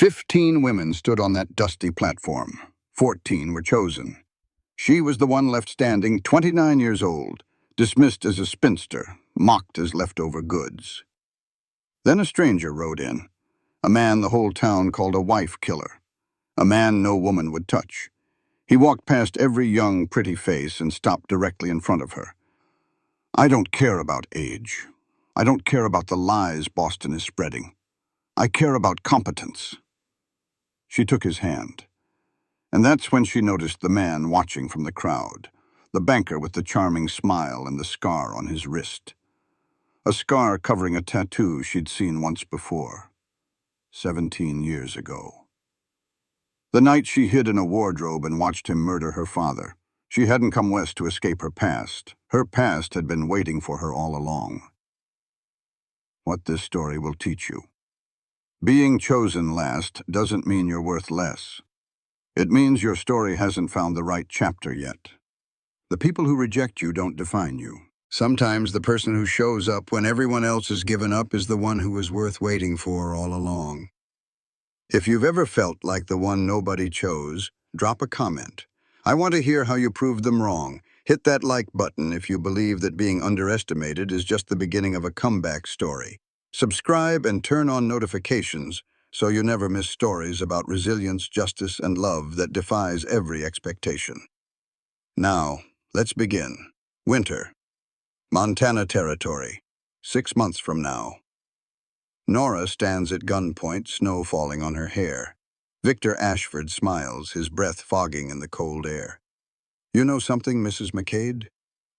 15 women stood on that dusty platform. 14 were chosen. She was the one left standing, 29 years old, dismissed as a spinster, mocked as leftover goods. Then a stranger rode in, a man the whole town called a wife killer, a man no woman would touch. He walked past every young, pretty face and stopped directly in front of her. I don't care about age. I don't care about the lies Boston is spreading. I care about competence. She took his hand. And that's when she noticed the man watching from the crowd, the banker with the charming smile and the scar on his wrist. A scar covering a tattoo she'd seen once before, 17 years ago. The night she hid in a wardrobe and watched him murder her father. She hadn't come west to escape her past. Her past had been waiting for her all along. What this story will teach you. Being chosen last doesn't mean you're worth less. It means your story hasn't found the right chapter yet. The people who reject you don't define you. Sometimes the person who shows up when everyone else has given up is the one who was worth waiting for all along. If you've ever felt like the one nobody chose, drop a comment. I want to hear how you proved them wrong. Hit that like button if you believe that being underestimated is just the beginning of a comeback story. Subscribe and turn on notifications so you never miss stories about resilience, justice, and love that defies every expectation. Now, let's begin. Winter. Montana Territory. 6 months from now. Nora stands at gunpoint, snow falling on her hair. Victor Ashford smiles, his breath fogging in the cold air. You know something, Mrs. McCade?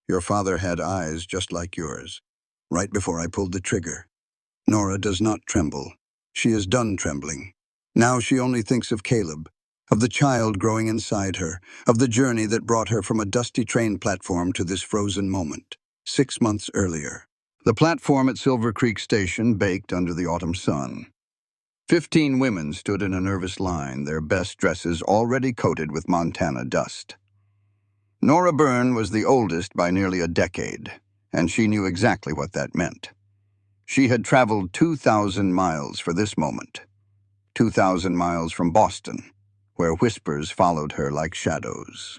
Your father had eyes just like yours. Right before I pulled the trigger. Nora does not tremble. She is done trembling. Now she only thinks of Caleb, of the child growing inside her, of the journey that brought her from a dusty train platform to this frozen moment, 6 months earlier. The platform at Silver Creek Station baked under the autumn sun. 15 women stood in a nervous line, their best dresses already coated with Montana dust. Nora Byrne was the oldest by nearly a decade, and she knew exactly what that meant. She had traveled 2,000 miles for this moment. 2,000 miles from Boston, where whispers followed her like shadows.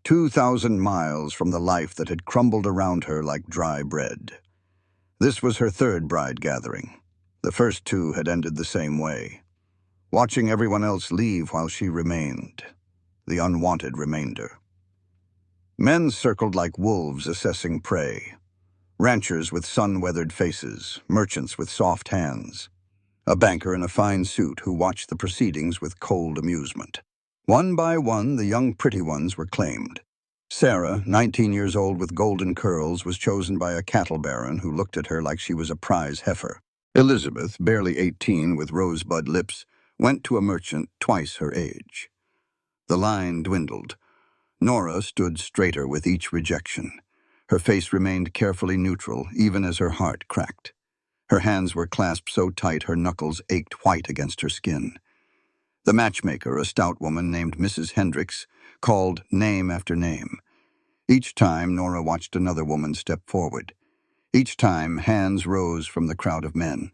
2,000 miles from the life that had crumbled around her like dry bread. This was her third bride gathering. The first two had ended the same way. Watching everyone else leave while she remained. The unwanted remainder. Men circled like wolves assessing prey. Ranchers with sun-weathered faces, merchants with soft hands. A banker in a fine suit who watched the proceedings with cold amusement. One by one, the young pretty ones were claimed. Sarah, 19 years old with golden curls, was chosen by a cattle baron who looked at her like she was a prize heifer. Elizabeth, barely 18 with rosebud lips, went to a merchant twice her age. The line dwindled. Nora stood straighter with each rejection. Her face remained carefully neutral, even as her heart cracked. Her hands were clasped so tight her knuckles ached white against her skin. The matchmaker, a stout woman named Mrs. Hendricks, called name after name. Each time, Nora watched another woman step forward. Each time, hands rose from the crowd of men.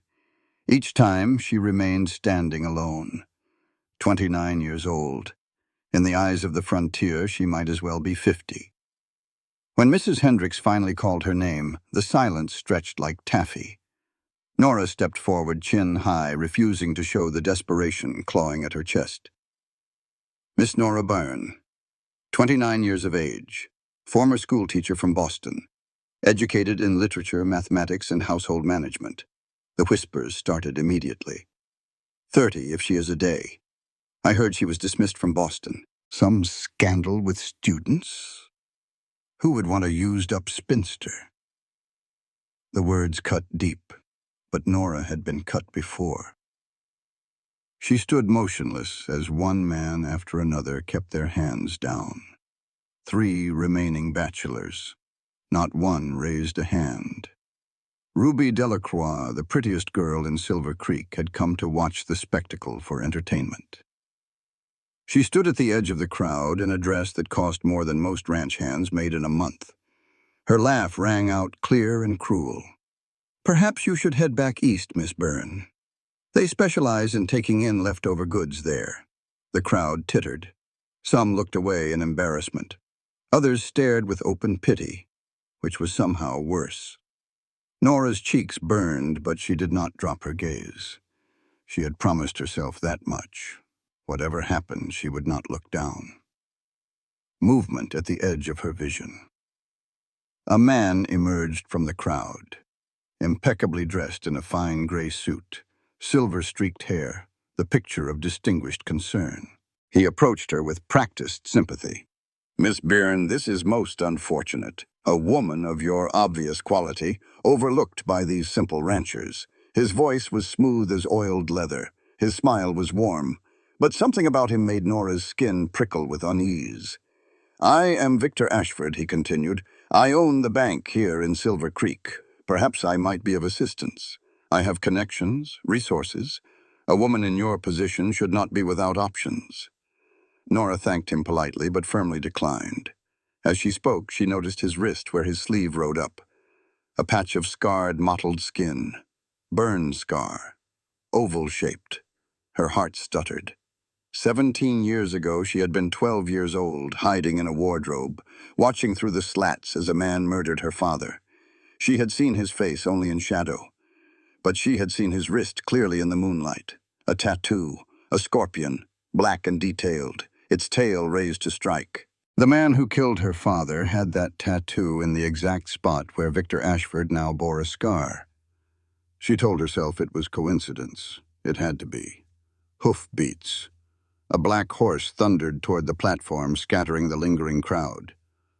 Each time, she remained standing alone. 29 years old. In the eyes of the frontier, she might as well be 50. When Mrs. Hendricks finally called her name, the silence stretched like taffy. Nora stepped forward, chin high, refusing to show the desperation clawing at her chest. Miss Nora Byrne, 29 years of age, former schoolteacher from Boston, educated in literature, mathematics, and household management. The whispers started immediately. 30 if she is a day. I heard she was dismissed from Boston. Some scandal with students? Who would want a used-up spinster? The words cut deep, but Nora had been cut before. She stood motionless as one man after another kept their hands down. 3 remaining bachelors. Not one raised a hand. Ruby Delacroix, the prettiest girl in Silver Creek, had come to watch the spectacle for entertainment. She stood at the edge of the crowd in a dress that cost more than most ranch hands made in a month. Her laugh rang out clear and cruel. Perhaps you should head back east, Miss Byrne. They specialize in taking in leftover goods there. The crowd tittered. Some looked away in embarrassment. Others stared with open pity, which was somehow worse. Nora's cheeks burned, but she did not drop her gaze. She had promised herself that much. Whatever happened, she would not look down. Movement at the edge of her vision. A man emerged from the crowd, impeccably dressed in a fine gray suit, silver-streaked hair, the picture of distinguished concern. He approached her with practiced sympathy. "Miss Byrne, this is most unfortunate. A woman of your obvious quality, overlooked by these simple ranchers." His voice was smooth as oiled leather. His smile was warm, but something about him made Nora's skin prickle with unease. "I am Victor Ashford," he continued. "I own the bank here in Silver Creek. Perhaps I might be of assistance. I have connections, resources. A woman in your position should not be without options." Nora thanked him politely, but firmly declined. As she spoke, she noticed his wrist where his sleeve rode up. A patch of scarred, mottled skin. Burn scar. Oval-shaped. Her heart stuttered. 17 years ago, she had been 12 years old, hiding in a wardrobe, watching through the slats as a man murdered her father. She had seen his face only in shadow, but she had seen his wrist clearly in the moonlight. A tattoo, a scorpion, black and detailed, its tail raised to strike. The man who killed her father had that tattoo in the exact spot where Victor Ashford now bore a scar. She told herself it was coincidence. It had to be. Hoofbeats. A black horse thundered toward the platform, scattering the lingering crowd.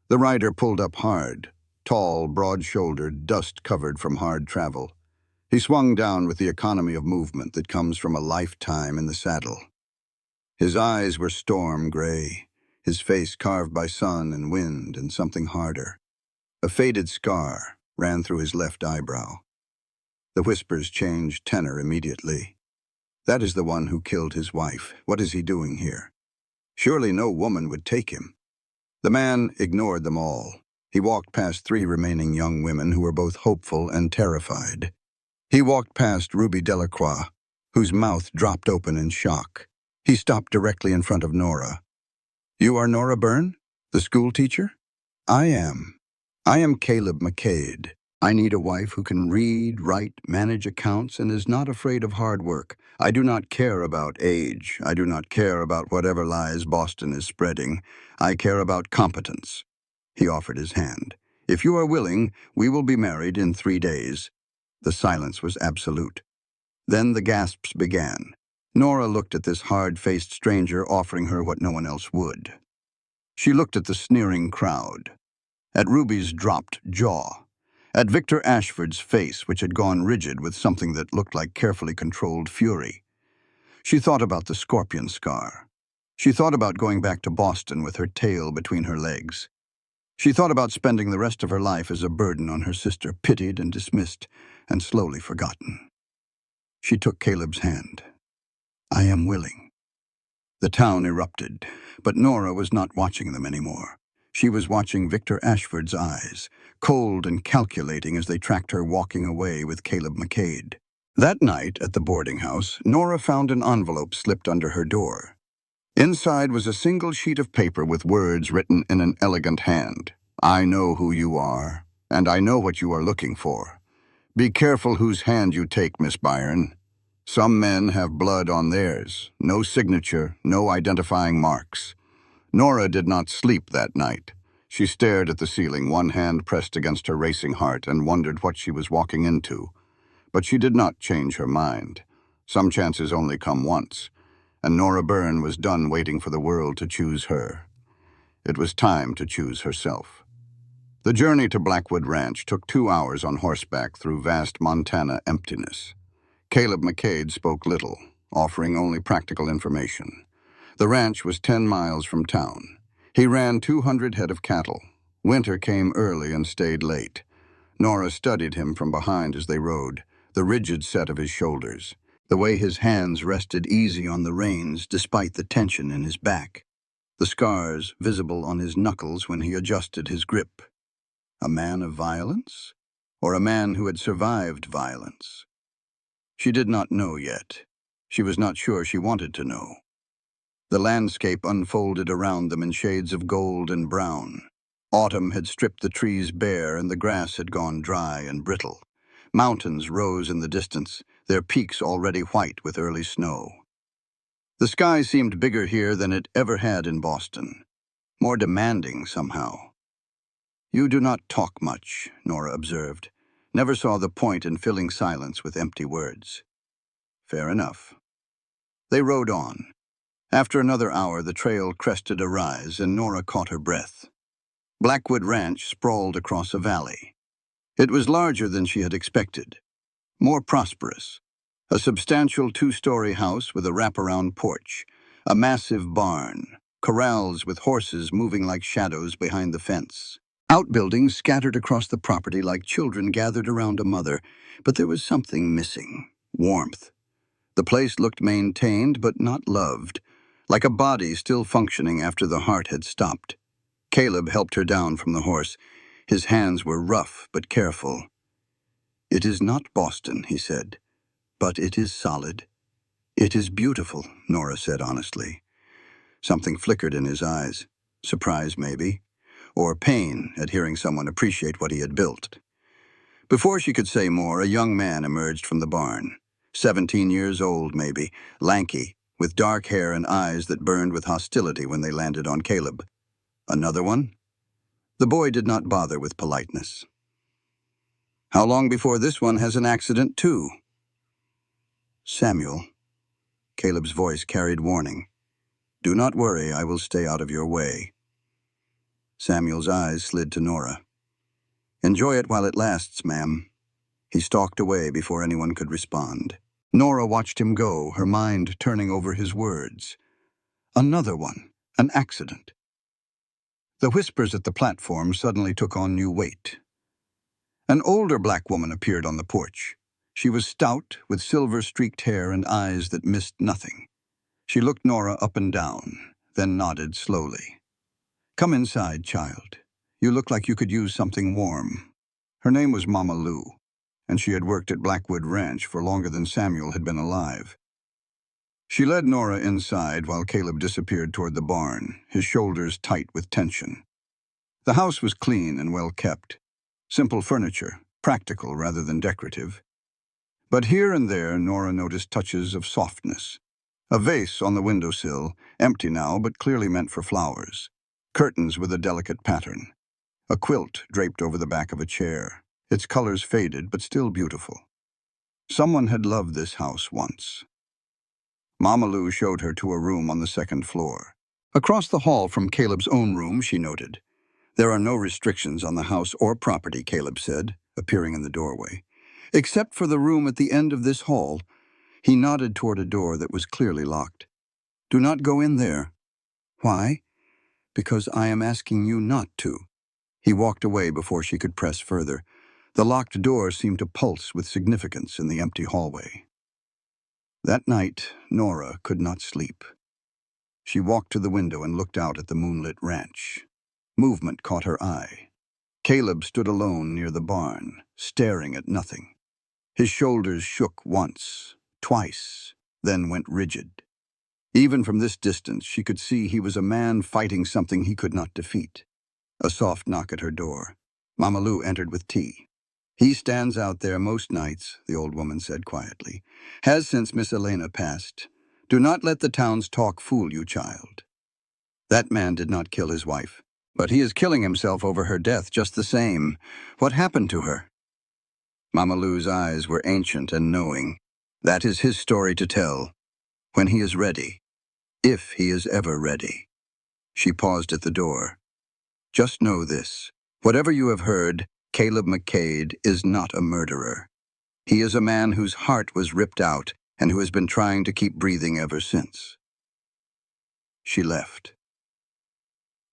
The rider pulled up hard, tall, broad-shouldered, dust-covered from hard travel. He swung down with the economy of movement that comes from a lifetime in the saddle. His eyes were storm gray, his face carved by sun and wind and something harder. A faded scar ran through his left eyebrow. The whispers changed tenor immediately. "That is the one who killed his wife. What is he doing here? Surely no woman would take him." The man ignored them all. He walked past 3 remaining young women who were both hopeful and terrified. He walked past Ruby Delacroix, whose mouth dropped open in shock. He stopped directly in front of Nora. "You are Nora Byrne, the school teacher?" "I am. I am Caleb McCade. I need a wife who can read, write, manage accounts, and is not afraid of hard work. I do not care about age. I do not care about whatever lies Boston is spreading. I care about competence." He offered his hand. "If you are willing, we will be married in 3 days." The silence was absolute. Then the gasps began. Nora looked at this hard-faced stranger offering her what no one else would. She looked at the sneering crowd, at Ruby's dropped jaw, at Victor Ashford's face, which had gone rigid with something that looked like carefully controlled fury. She thought about the scorpion scar. She thought about going back to Boston with her tail between her legs. She thought about spending the rest of her life as a burden on her sister, pitied and dismissed, and slowly forgotten. She took Caleb's hand. "I am willing." The town erupted, but Nora was not watching them anymore. She was watching Victor Ashford's eyes, cold and calculating as they tracked her walking away with Caleb McCade. That night at the boarding house, Nora found an envelope slipped under her door. Inside was a single sheet of paper with words written in an elegant hand. "I know who you are, and I know what you are looking for. Be careful whose hand you take, Miss Byrne. Some men have blood on theirs, no signature, no identifying marks." Nora did not sleep that night. She stared at the ceiling, one hand pressed against her racing heart, and wondered what she was walking into. But she did not change her mind. Some chances only come once, and Nora Byrne was done waiting for the world to choose her. It was time to choose herself. The journey to Blackwood Ranch took 2 hours on horseback through vast Montana emptiness. Caleb McCade spoke little, offering only practical information. The ranch was 10 miles from town. He ran 200 head of cattle. Winter came early and stayed late. Nora studied him from behind as they rode, the rigid set of his shoulders, the way his hands rested easy on the reins despite the tension in his back, the scars visible on his knuckles when he adjusted his grip. A man of violence? Or a man who had survived violence? She did not know yet. She was not sure she wanted to know. The landscape unfolded around them in shades of gold and brown. Autumn had stripped the trees bare and the grass had gone dry and brittle. Mountains rose in the distance, their peaks already white with early snow. The sky seemed bigger here than it ever had in Boston, more demanding somehow. "You do not talk much," Nora observed. Never saw the point in filling silence with empty words. Fair enough. They rode on. After another hour, the trail crested a rise, and Nora caught her breath. Blackwood Ranch sprawled across a valley. It was larger than she had expected, more prosperous. A substantial two-story house with a wraparound porch, a massive barn, corrals with horses moving like shadows behind the fence. Outbuildings scattered across the property like children gathered around a mother, but there was something missing: warmth. The place looked maintained but not loved, like a body still functioning after the heart had stopped. Caleb helped her down from the horse. His hands were rough but careful. "It is not Boston," he said, "but it is solid." "It is beautiful," Nora said honestly. Something flickered in his eyes. Surprise, maybe, or pain at hearing someone appreciate what he had built. Before she could say more, a young man emerged from the barn. 17 years old, maybe, lanky, with dark hair and eyes that burned with hostility when they landed on Caleb. "Another one?" The boy did not bother with politeness. "How long before this one has an accident, too?" "Samuel," Caleb's voice carried warning. "Do not worry, I will stay out of your way." Samuel's eyes slid to Nora. "Enjoy it while it lasts, ma'am." He stalked away before anyone could respond. Nora watched him go, her mind turning over his words. Another one, an accident. The whispers at the platform suddenly took on new weight. An older black woman appeared on the porch. She was stout, with silver-streaked hair and eyes that missed nothing. She looked Nora up and down, then nodded slowly. "Come inside, child. You look like you could use something warm." Her name was Mama Lou, and she had worked at Blackwood Ranch for longer than Samuel had been alive. She led Nora inside while Caleb disappeared toward the barn, his shoulders tight with tension. The house was clean and well kept. Simple furniture, practical rather than decorative. But here and there, Nora noticed touches of softness. A vase on the windowsill, empty now but clearly meant for flowers. Curtains with a delicate pattern. A quilt draped over the back of a chair, its colors faded but still beautiful. Someone had loved this house once. Mama Lou showed her to a room on the second floor. Across the hall from Caleb's own room, she noted. "There are no restrictions on the house or property," Caleb said, appearing in the doorway. "Except for the room at the end of this hall." He nodded toward a door that was clearly locked. "Do not go in there." "Why?" "Because I am asking you not to." He walked away before she could press further. The locked door seemed to pulse with significance in the empty hallway. That night, Nora could not sleep. She walked to the window and looked out at the moonlit ranch. Movement caught her eye. Caleb stood alone near the barn, staring at nothing. His shoulders shook once, twice, then went rigid. Even from this distance, she could see he was a man fighting something he could not defeat. A soft knock at her door. Mama Lou entered with tea. "He stands out there most nights," the old woman said quietly. "Has since Miss Elena passed. Do not let the town's talk fool you, child. That man did not kill his wife, but he is killing himself over her death just the same. What happened to her?" Mama Lou's eyes were ancient and knowing. "That is his story to tell, when he is ready, if he is ever ready." She paused at the door. "Just know this. Whatever you have heard, Caleb McCade is not a murderer. He is a man whose heart was ripped out and who has been trying to keep breathing ever since." She left.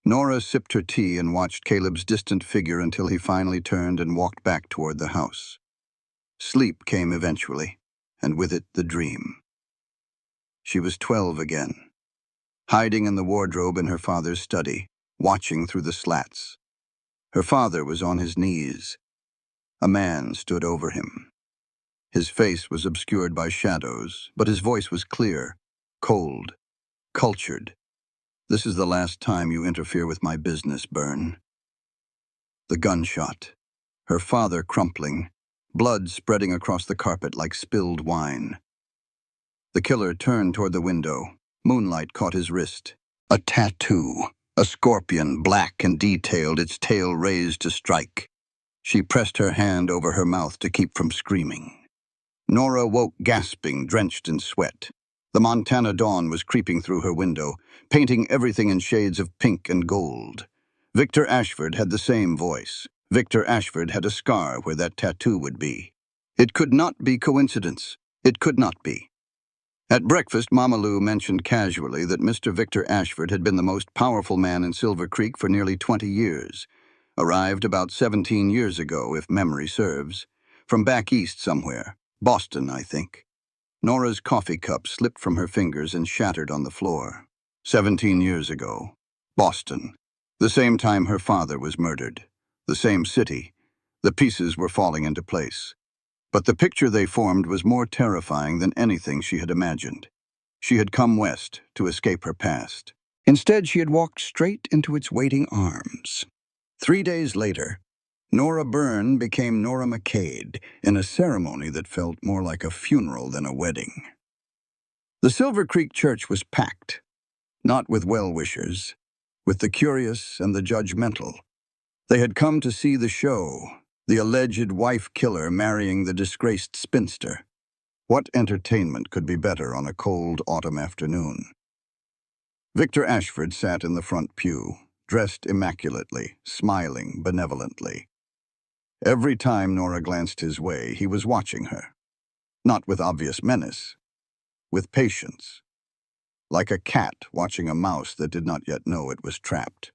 Nora sipped her tea and watched Caleb's distant figure until he finally turned and walked back toward the house. Sleep came eventually, and with it the dream. She was 12 again, hiding in the wardrobe in her father's study, watching through the slats. Her father was on his knees. A man stood over him. His face was obscured by shadows, but his voice was clear, cold, cultured. "This is the last time you interfere with my business, Byrne." The gunshot. Her father crumpling, blood spreading across the carpet like spilled wine. The killer turned toward the window. Moonlight caught his wrist. A tattoo. A scorpion, black and detailed, its tail raised to strike. She pressed her hand over her mouth to keep from screaming. Nora woke gasping, drenched in sweat. The Montana dawn was creeping through her window, painting everything in shades of pink and gold. Victor Ashford had the same voice. Victor Ashford had a scar where that tattoo would be. It could not be coincidence. It could not be. At breakfast, Mama Lou mentioned casually that Mr. Victor Ashford had been the most powerful man in Silver Creek for nearly 20 years. Arrived about 17 years ago, if memory serves. From back east somewhere. Boston, I think. Nora's coffee cup slipped from her fingers and shattered on the floor. 17 years ago. Boston. The same time her father was murdered. The same city. The pieces were falling into place. But the picture they formed was more terrifying than anything she had imagined. She had come west to escape her past. Instead, she had walked straight into its waiting arms. 3 days later, Nora Byrne became Nora McCade in a ceremony that felt more like a funeral than a wedding. The Silver Creek Church was packed, not with well-wishers, with the curious and the judgmental. They had come to see the show, the alleged wife-killer marrying the disgraced spinster. What entertainment could be better on a cold autumn afternoon? Victor Ashford sat in the front pew, dressed immaculately, smiling benevolently. Every time Nora glanced his way, he was watching her. Not with obvious menace, with patience. Like a cat watching a mouse that did not yet know it was trapped.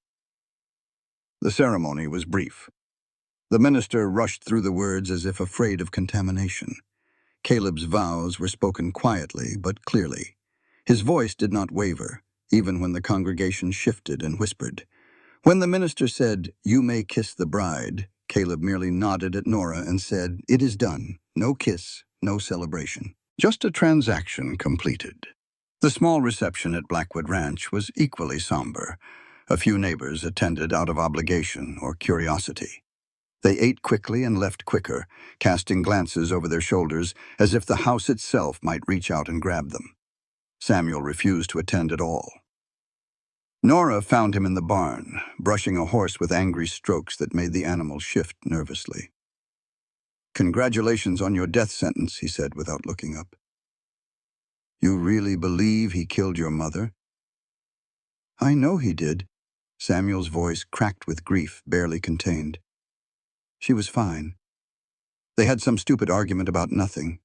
The ceremony was brief. The minister rushed through the words as if afraid of contamination. Caleb's vows were spoken quietly but clearly. His voice did not waver, even when the congregation shifted and whispered. When the minister said, "You may kiss the bride," Caleb merely nodded at Nora and said, "It is done. No kiss, no celebration. Just a transaction completed." The small reception at Blackwood Ranch was equally somber. A few neighbors attended out of obligation or curiosity. They ate quickly and left quicker, casting glances over their shoulders as if the house itself might reach out and grab them. Samuel refused to attend at all. Nora found him in the barn, brushing a horse with angry strokes that made the animal shift nervously. "Congratulations on your death sentence," he said without looking up. "You really believe he killed your mother?" "I know he did." Samuel's voice cracked with grief, barely contained. "She was fine. They had some stupid argument about nothing.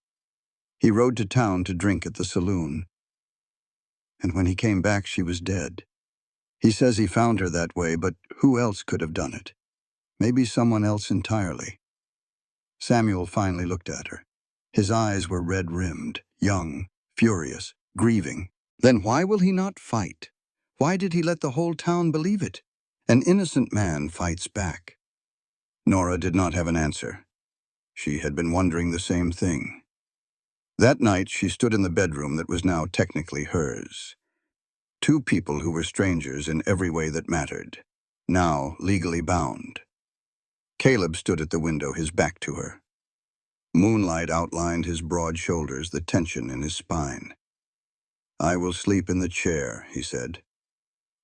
He rode to town to drink at the saloon. And when he came back, she was dead. He says he found her that way, but who else could have done it? Maybe someone else entirely." Samuel finally looked at her. His eyes were red-rimmed, young, furious, grieving. Then why will he not fight? Why did he let the whole town believe it? An innocent man fights back. Nora did not have an answer. She had been wondering the same thing. That night, she stood in the bedroom that was now technically hers. Two people who were strangers in every way that mattered, now legally bound. Caleb stood at the window, his back to her. Moonlight outlined his broad shoulders, the tension in his spine. "I will sleep in the chair," he said.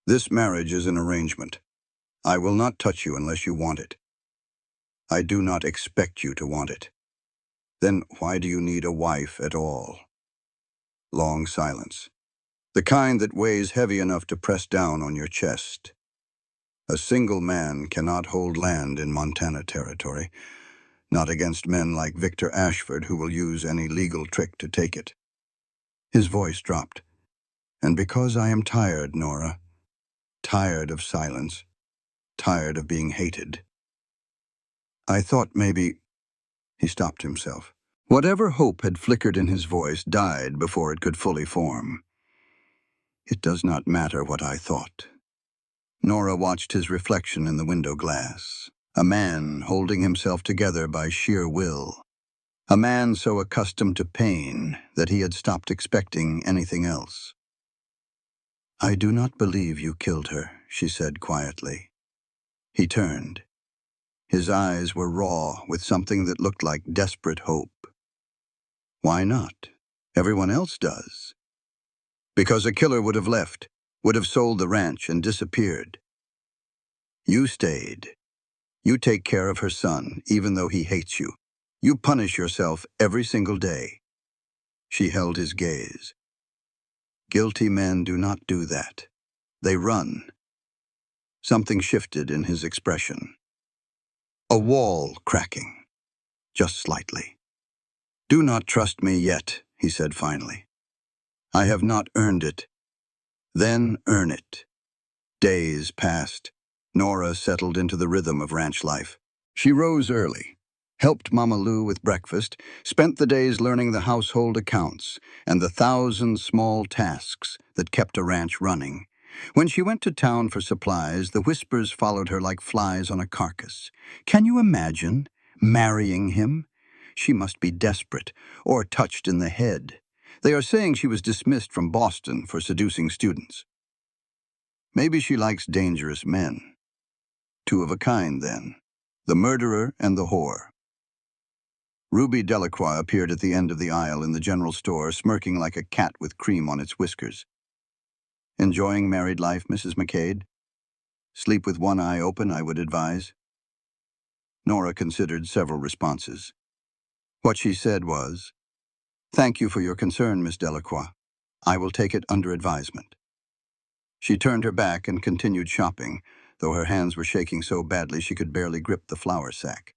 "This marriage is an arrangement. I will not touch you unless you want it. I do not expect you to want it. Then why do you need a wife at all?" Long silence. The kind that weighs heavy enough to press down on your chest. A single man cannot hold land in Montana territory, not against men like Victor Ashford who will use any legal trick to take it. His voice dropped. "And because I am tired, Nora, tired of silence, tired of being hated. I thought maybe—" He stopped himself. Whatever hope had flickered in his voice died before it could fully form. "It does not matter what I thought." Nora watched his reflection in the window glass. A man holding himself together by sheer will. A man so accustomed to pain that he had stopped expecting anything else. "I do not believe you killed her," she said quietly. He turned. His eyes were raw with something that looked like desperate hope. "Why not? Everyone else does." "Because a killer would have left, would have sold the ranch and disappeared. You stayed. You take care of her son, even though he hates you. You punish yourself every single day." She held his gaze. "Guilty men do not do that. They run." Something shifted in his expression. A wall cracking, just slightly. "Do not trust me yet," he said finally. "I have not earned it. Then earn it." Days passed. Nora settled into the rhythm of ranch life. She rose early, helped Mama Lou with breakfast, spent the days learning the household accounts and the 1,000 small tasks that kept a ranch running. When she went to town for supplies, the whispers followed her like flies on a carcass. "Can you imagine marrying him?" She must be desperate or touched in the head. They are saying she was dismissed from Boston for seducing students. Maybe she likes dangerous men. Two of a kind, then. The murderer and the whore. Ruby Delacroix appeared at the end of the aisle in the general store, smirking like a cat with cream on its whiskers. "Enjoying married life, Mrs. McCade? Sleep with one eye open, I would advise." Nora considered several responses. What she said was, "Thank you for your concern, Miss Delacroix. I will take it under advisement." She turned her back and continued shopping, though her hands were shaking so badly she could barely grip the flour sack.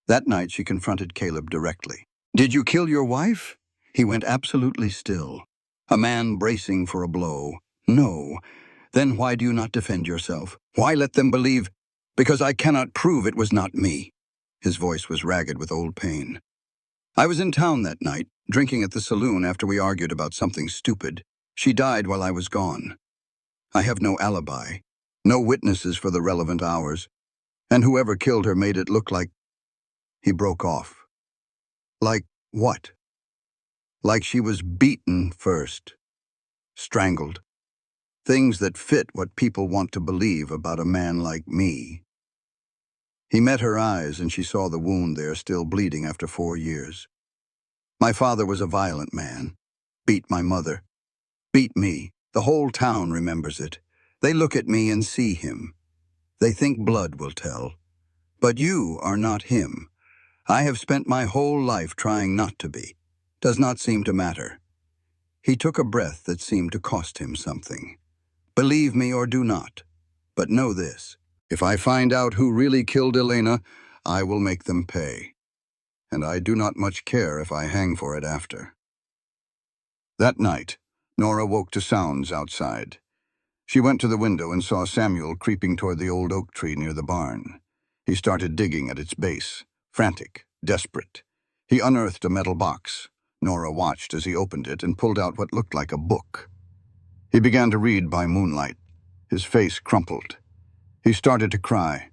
That night she confronted Caleb directly. "Did you kill your wife?" He went absolutely still, a man bracing for a blow. "No." "Then why do you not defend yourself? Why let them believe?" "Because I cannot prove it was not me." His voice was ragged with old pain. "I was in town that night, drinking at the saloon after we argued about something stupid. She died while I was gone. I have no alibi, no witnesses for the relevant hours, and whoever killed her made it look like—" He broke off. "Like what?" "Like she was beaten first, strangled. Things that fit what people want to believe about a man like me." He met her eyes and she saw the wound there still bleeding after 4 years. "My father was a violent man. Beat my mother. Beat me. The whole town remembers it. They look at me and see him. They think blood will tell. But you are not him. I have spent my whole life trying not to be. Does not seem to matter." He took a breath that seemed to cost him something. "Believe me or do not. But know this. If I find out who really killed Elena, I will make them pay. And I do not much care if I hang for it after." That night, Nora woke to sounds outside. She went to the window and saw Samuel creeping toward the old oak tree near the barn. He started digging at its base, frantic, desperate. He unearthed a metal box. Nora watched as he opened it and pulled out what looked like a book. He began to read by moonlight. His face crumpled. He started to cry,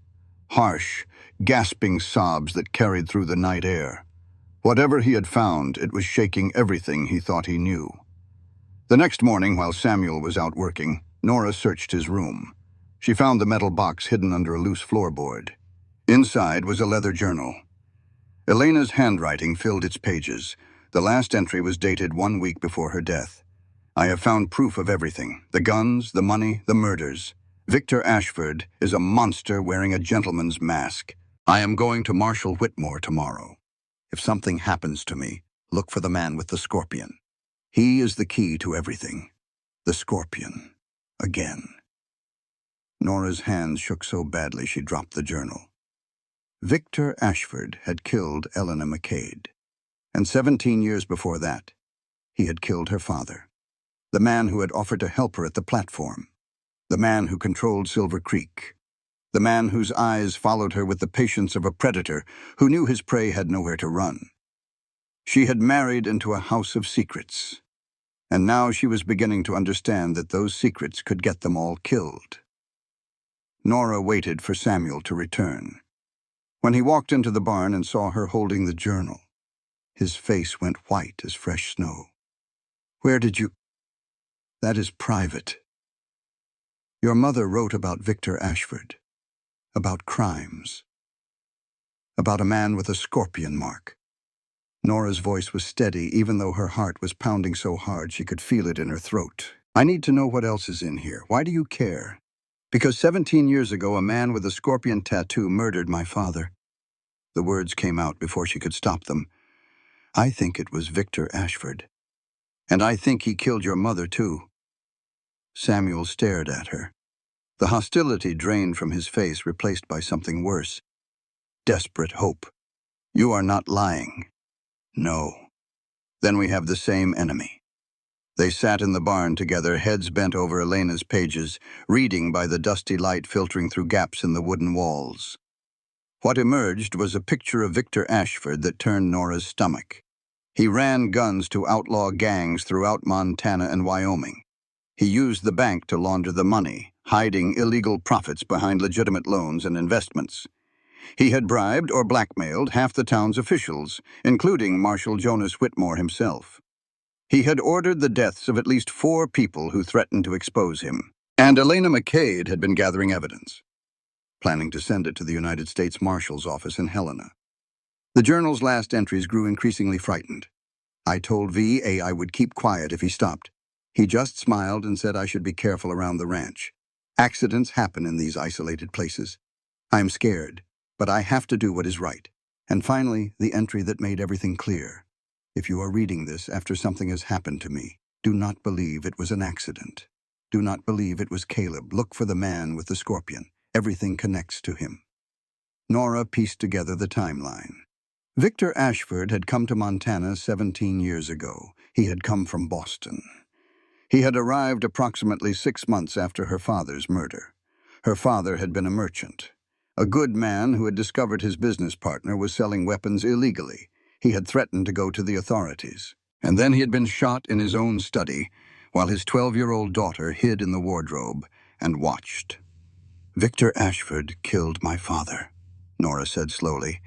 harsh, gasping sobs that carried through the night air. Whatever he had found, it was shaking everything he thought he knew. The next morning, while Samuel was out working, Nora searched his room. She found the metal box hidden under a loose floorboard. Inside was a leather journal. Elena's handwriting filled its pages. The last entry was dated 1 week before her death. "I have found proof of everything. The guns, the money, the murders. Victor Ashford is a monster wearing a gentleman's mask. I am going to Marshall Whitmore tomorrow. If something happens to me, look for the man with the scorpion. He is the key to everything. The scorpion. Again." Nora's hands shook so badly she dropped the journal. Victor Ashford had killed Elena McCade. And 17 years before that, he had killed her father. The man who had offered to help her at the platform. The man who controlled Silver Creek. The man whose eyes followed her with the patience of a predator who knew his prey had nowhere to run. She had married into a house of secrets. And now she was beginning to understand that those secrets could get them all killed. Nora waited for Samuel to return. When he walked into the barn and saw her holding the journal, His face went white as fresh snow. "Where did you—" "That is private. Your mother wrote about Victor Ashford, about crimes, about a man with a scorpion mark." Nora's voice was steady, even though her heart was pounding so hard she could feel it in her throat. "I need to know what else is in here. Why do you care?" "Because 17 years ago, a man with a scorpion tattoo murdered my father." The words came out before she could stop them. "I think it was Victor Ashford. And I think he killed your mother, too." Samuel stared at her. The hostility drained from his face, replaced by something worse. Desperate hope. "You are not lying." "No." "Then we have the same enemy." They sat in the barn together, heads bent over Elena's pages, reading by the dusty light filtering through gaps in the wooden walls. What emerged was a picture of Victor Ashford that turned Nora's stomach. He ran guns to outlaw gangs throughout Montana and Wyoming. He used the bank to launder the money, hiding illegal profits behind legitimate loans and investments. He had bribed or blackmailed half the town's officials, including Marshal Jonas Whitmore himself. He had ordered the deaths of at least 4 people who threatened to expose him. And Elena McCade had been gathering evidence, planning to send it to the United States Marshal's office in Helena. The journal's last entries grew increasingly frightened. "I told V.A. I would keep quiet if he stopped. He just smiled and said I should be careful around the ranch. Accidents happen in these isolated places. I'm scared, but I have to do what is right." And finally, the entry that made everything clear. "If you are reading this after something has happened to me, do not believe it was an accident. Do not believe it was Caleb. Look for the man with the scorpion. Everything connects to him." Nora pieced together the timeline. Victor Ashford had come to Montana 17 years ago. He had come from Boston. He had arrived approximately 6 months after her father's murder. Her father had been a merchant. A good man who had discovered his business partner was selling weapons illegally. He had threatened to go to the authorities. And then he had been shot in his own study, while his 12-year-old daughter hid in the wardrobe and watched. "Victor Ashford killed my father," Nora said slowly.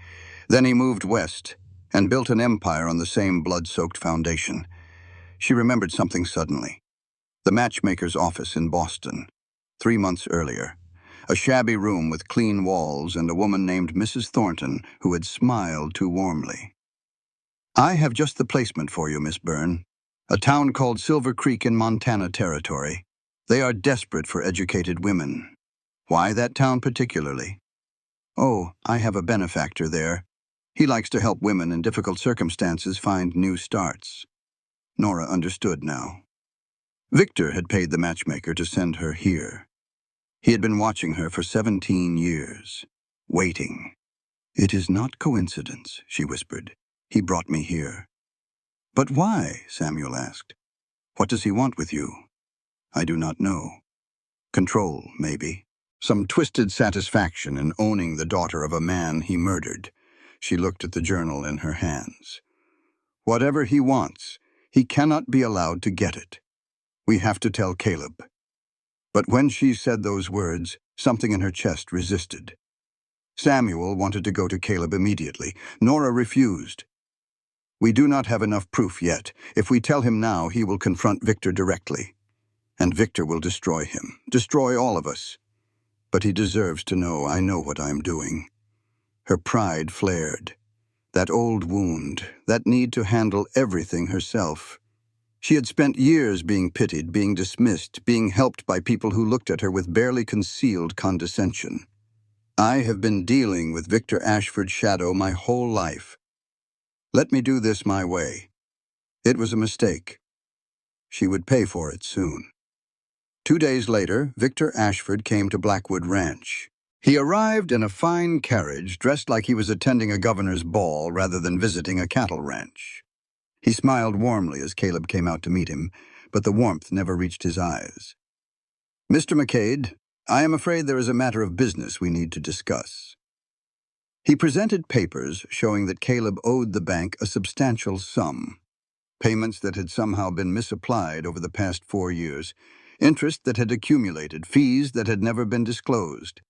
"Then he moved west and built an empire on the same blood-soaked foundation." She remembered something suddenly. The matchmaker's office in Boston, 3 months earlier. A shabby room with clean walls and a woman named Mrs. Thornton who had smiled too warmly. "I have just the placement for you, Miss Byrne. A town called Silver Creek in Montana Territory. They are desperate for educated women." "Why that town particularly?" "Oh, I have a benefactor there. He likes to help women in difficult circumstances find new starts." Nora understood now. Victor had paid the matchmaker to send her here. He had been watching her for 17 years, waiting. "It is not coincidence," she whispered. "He brought me here." "But why?" Samuel asked. "What does he want with you?" "I do not know. Control, maybe. Some twisted satisfaction in owning the daughter of a man he murdered." She looked at the journal in her hands. "Whatever he wants, he cannot be allowed to get it. We have to tell Caleb." But when she said those words, something in her chest resisted. Samuel wanted to go to Caleb immediately. Nora refused. "We do not have enough proof yet. If we tell him now, he will confront Victor directly. And Victor will destroy him, destroy all of us. But he deserves to know I know what I am doing." Her pride flared. That old wound, that need to handle everything herself. She had spent years being pitied, being dismissed, being helped by people who looked at her with barely concealed condescension. "I have been dealing with Victor Ashford's shadow my whole life. Let me do this my way. It was a mistake. She would pay for it soon." 2 days later, Victor Ashford came to Blackwood Ranch. He arrived in a fine carriage, dressed like he was attending a governor's ball rather than visiting a cattle ranch. He smiled warmly as Caleb came out to meet him, but the warmth never reached his eyes. "Mr. McCade, I am afraid there is a matter of business we need to discuss." He presented papers showing that Caleb owed the bank a substantial sum. Payments that had somehow been misapplied over the past 4 years, interest that had accumulated, fees that had never been disclosed.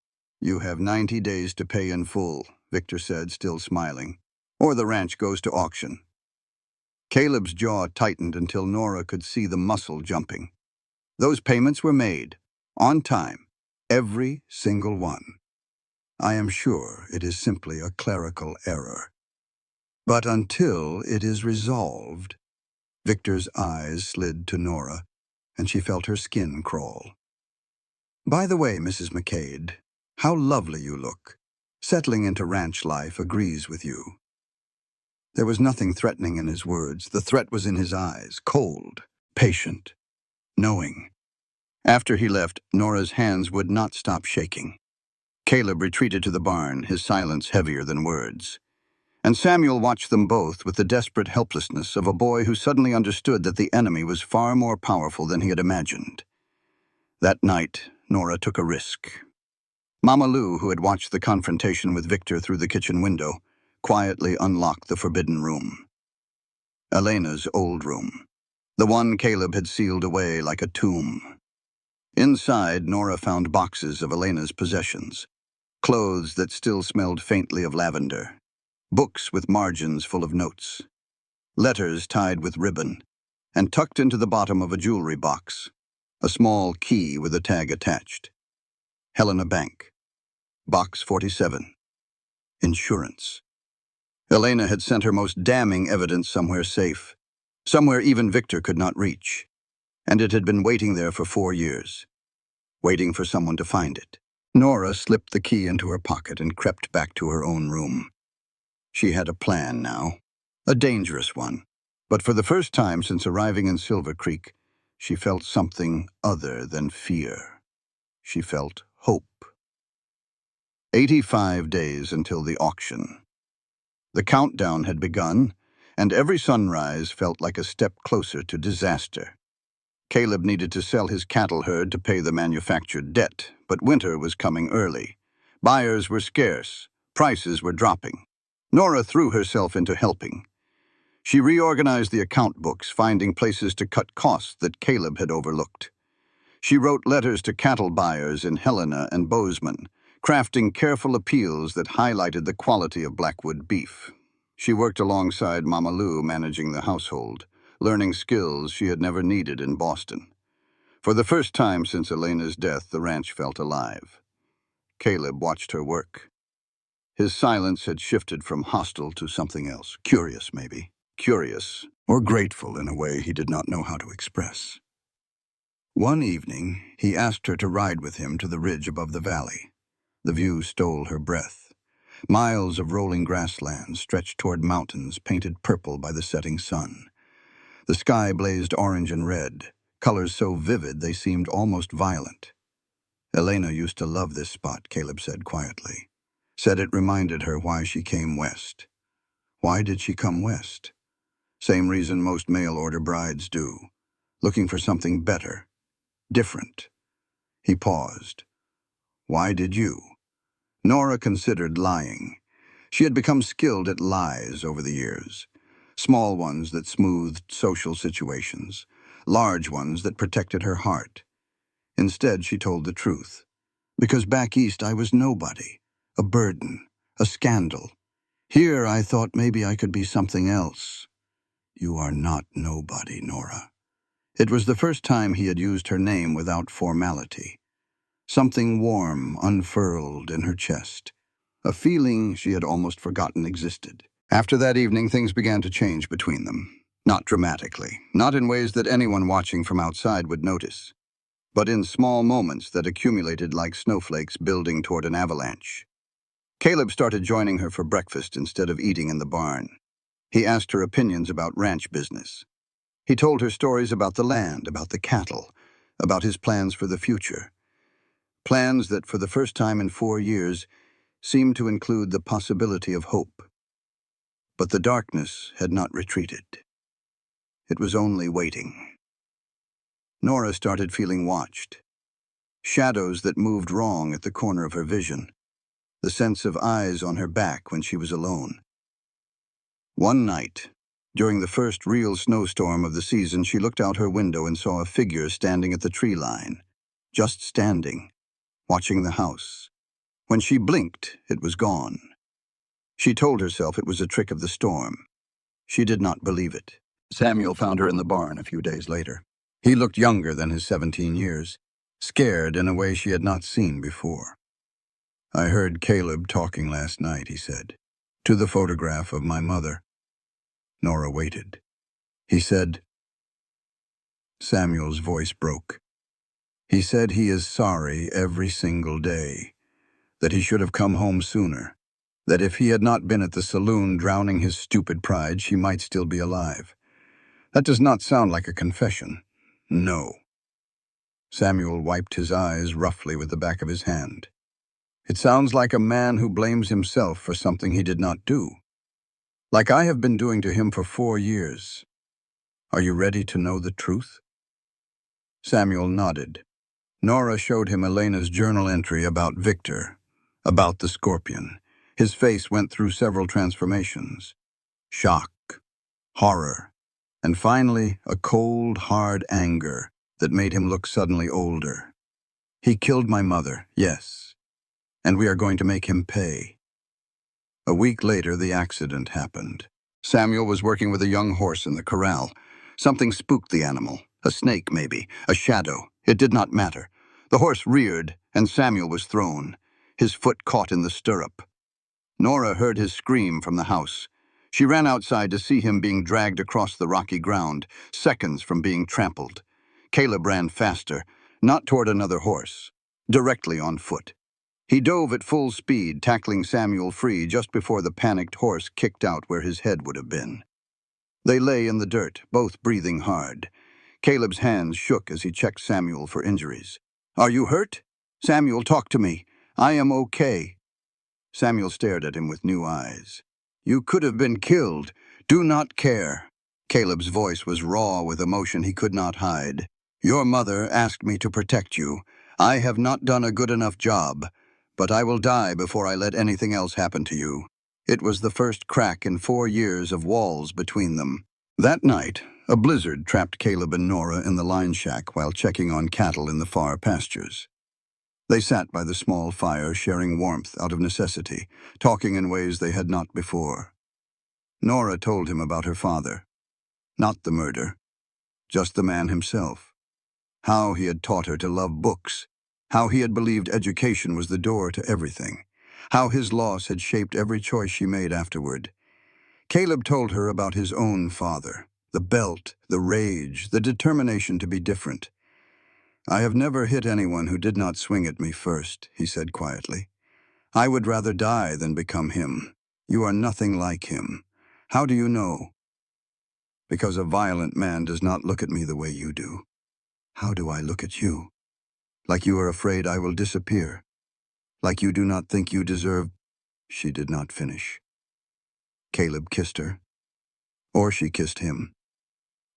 "You have 90 days to pay in full," Victor said, still smiling, "or the ranch goes to auction." Caleb's jaw tightened until Nora could see the muscle jumping. Those payments were made, on time, every single one. I am sure it is simply a clerical error. But until it is resolved, Victor's eyes slid to Nora, and she felt her skin crawl. By the way, Mrs. McCade, how lovely you look. Settling into ranch life agrees with you. There was nothing threatening in his words. The threat was in his eyes, cold, patient, knowing. After he left, Nora's hands would not stop shaking. Caleb retreated to the barn, his silence heavier than words. And Samuel watched them both with the desperate helplessness of a boy who suddenly understood that the enemy was far more powerful than he had imagined. That night, Nora took a risk. Mama Lou, who had watched the confrontation with Victor through the kitchen window, quietly unlocked the forbidden room. Elena's old room, the one Caleb had sealed away like a tomb. Inside, Nora found boxes of Elena's possessions, clothes that still smelled faintly of lavender, books with margins full of notes, letters tied with ribbon, and tucked into the bottom of a jewelry box, a small key with a tag attached. Helena Bank, Box 47, Insurance. Elena had sent her most damning evidence somewhere safe, somewhere even Victor could not reach, and it had been waiting there for 4 years, waiting for someone to find it. Nora slipped the key into her pocket and crept back to her own room. She had a plan now, a dangerous one, but for the first time since arriving in Silver Creek, she felt something other than fear. She felt hope. 85 days until the auction. The countdown had begun, and every sunrise felt like a step closer to disaster. Caleb needed to sell his cattle herd to pay the manufactured debt, but winter was coming early. Buyers were scarce, prices were dropping. Nora threw herself into helping. She reorganized the account books, finding places to cut costs that Caleb had overlooked. She wrote letters to cattle buyers in Helena and Bozeman, crafting careful appeals that highlighted the quality of Blackwood beef. She worked alongside Mama Lou managing the household, learning skills she had never needed in Boston. For the first time since Elena's death, the ranch felt alive. Caleb watched her work. His silence had shifted from hostile to something else, curious maybe. Curious, or grateful in a way he did not know how to express. One evening, he asked her to ride with him to the ridge above the valley. The view stole her breath. Miles of rolling grasslands stretched toward mountains painted purple by the setting sun. The sky blazed orange and red, colors so vivid they seemed almost violent. Elena used to love this spot, Caleb said quietly. Said it reminded her why she came west. Why did she come west? Same reason most mail-order brides do. Looking for something better, different. He paused. Why did you? Nora considered lying. She had become skilled at lies over the years. Small ones that smoothed social situations, large ones that protected her heart. Instead, she told the truth. Because back east I was nobody, a burden, a scandal. Here I thought maybe I could be something else. You are not nobody, Nora. It was the first time he had used her name without formality. Something warm unfurled in her chest, a feeling she had almost forgotten existed. After that evening, things began to change between them. Not dramatically, not in ways that anyone watching from outside would notice, but in small moments that accumulated like snowflakes building toward an avalanche. Caleb started joining her for breakfast instead of eating in the barn. He asked her opinions about ranch business. He told her stories about the land, about the cattle, about his plans for the future. Plans that, for the first time in 4 years, seemed to include the possibility of hope. But the darkness had not retreated. It was only waiting. Nora started feeling watched. Shadows that moved wrong at the corner of her vision. The sense of eyes on her back when she was alone. One night, during the first real snowstorm of the season, she looked out her window and saw a figure standing at the tree line. Just standing, watching the house. When she blinked, it was gone. She told herself it was a trick of the storm. She did not believe it. Samuel found her in the barn a few days later. He looked younger than his 17 years, scared in a way she had not seen before. "I heard Caleb talking last night," he said, "to the photograph of my mother." Nora waited. He said, Samuel's voice broke. "He said he is sorry every single day, that he should have come home sooner, that if he had not been at the saloon drowning his stupid pride, she might still be alive. That does not sound like a confession." "No." Samuel wiped his eyes roughly with the back of his hand. "It sounds like a man who blames himself for something he did not do. Like I have been doing to him for 4 years. Are you ready to know the truth?" Samuel nodded. Nora showed him Elena's journal entry about Victor, about the scorpion. His face went through several transformations. Shock, horror, and finally a cold, hard anger that made him look suddenly older. "He killed my mother, yes, and we are going to make him pay." A week later, the accident happened. Samuel was working with a young horse in the corral. Something spooked the animal. A snake, maybe. A shadow. It did not matter. The horse reared, and Samuel was thrown. His foot caught in the stirrup. Nora heard his scream from the house. She ran outside to see him being dragged across the rocky ground, seconds from being trampled. Caleb ran faster, not toward another horse, directly on foot. He dove at full speed, tackling Samuel free just before the panicked horse kicked out where his head would have been. They lay in the dirt, both breathing hard. Caleb's hands shook as he checked Samuel for injuries. "Are you hurt? Samuel, talk to me. I am okay." Samuel stared at him with new eyes. "You could have been killed. Do not care." Caleb's voice was raw with emotion he could not hide. "Your mother asked me to protect you. I have not done a good enough job, but I will die before I let anything else happen to you." It was the first crack in 4 years of walls between them. That night, a blizzard trapped Caleb and Nora in the line shack while checking on cattle in the far pastures. They sat by the small fire, sharing warmth out of necessity, talking in ways they had not before. Nora told him about her father. Not the murder, just the man himself. How he had taught her to love books. How he had believed education was the door to everything. How his loss had shaped every choice she made afterward. Caleb told her about his own father. The belt, the rage, the determination to be different. "I have never hit anyone who did not swing at me first," he said quietly. "I would rather die than become him. You are nothing like him. How do you know?" "Because a violent man does not look at me the way you do." "How do I look at you?" "Like you are afraid I will disappear. Like you do not think you deserve—" She did not finish. Caleb kissed her. Or she kissed him.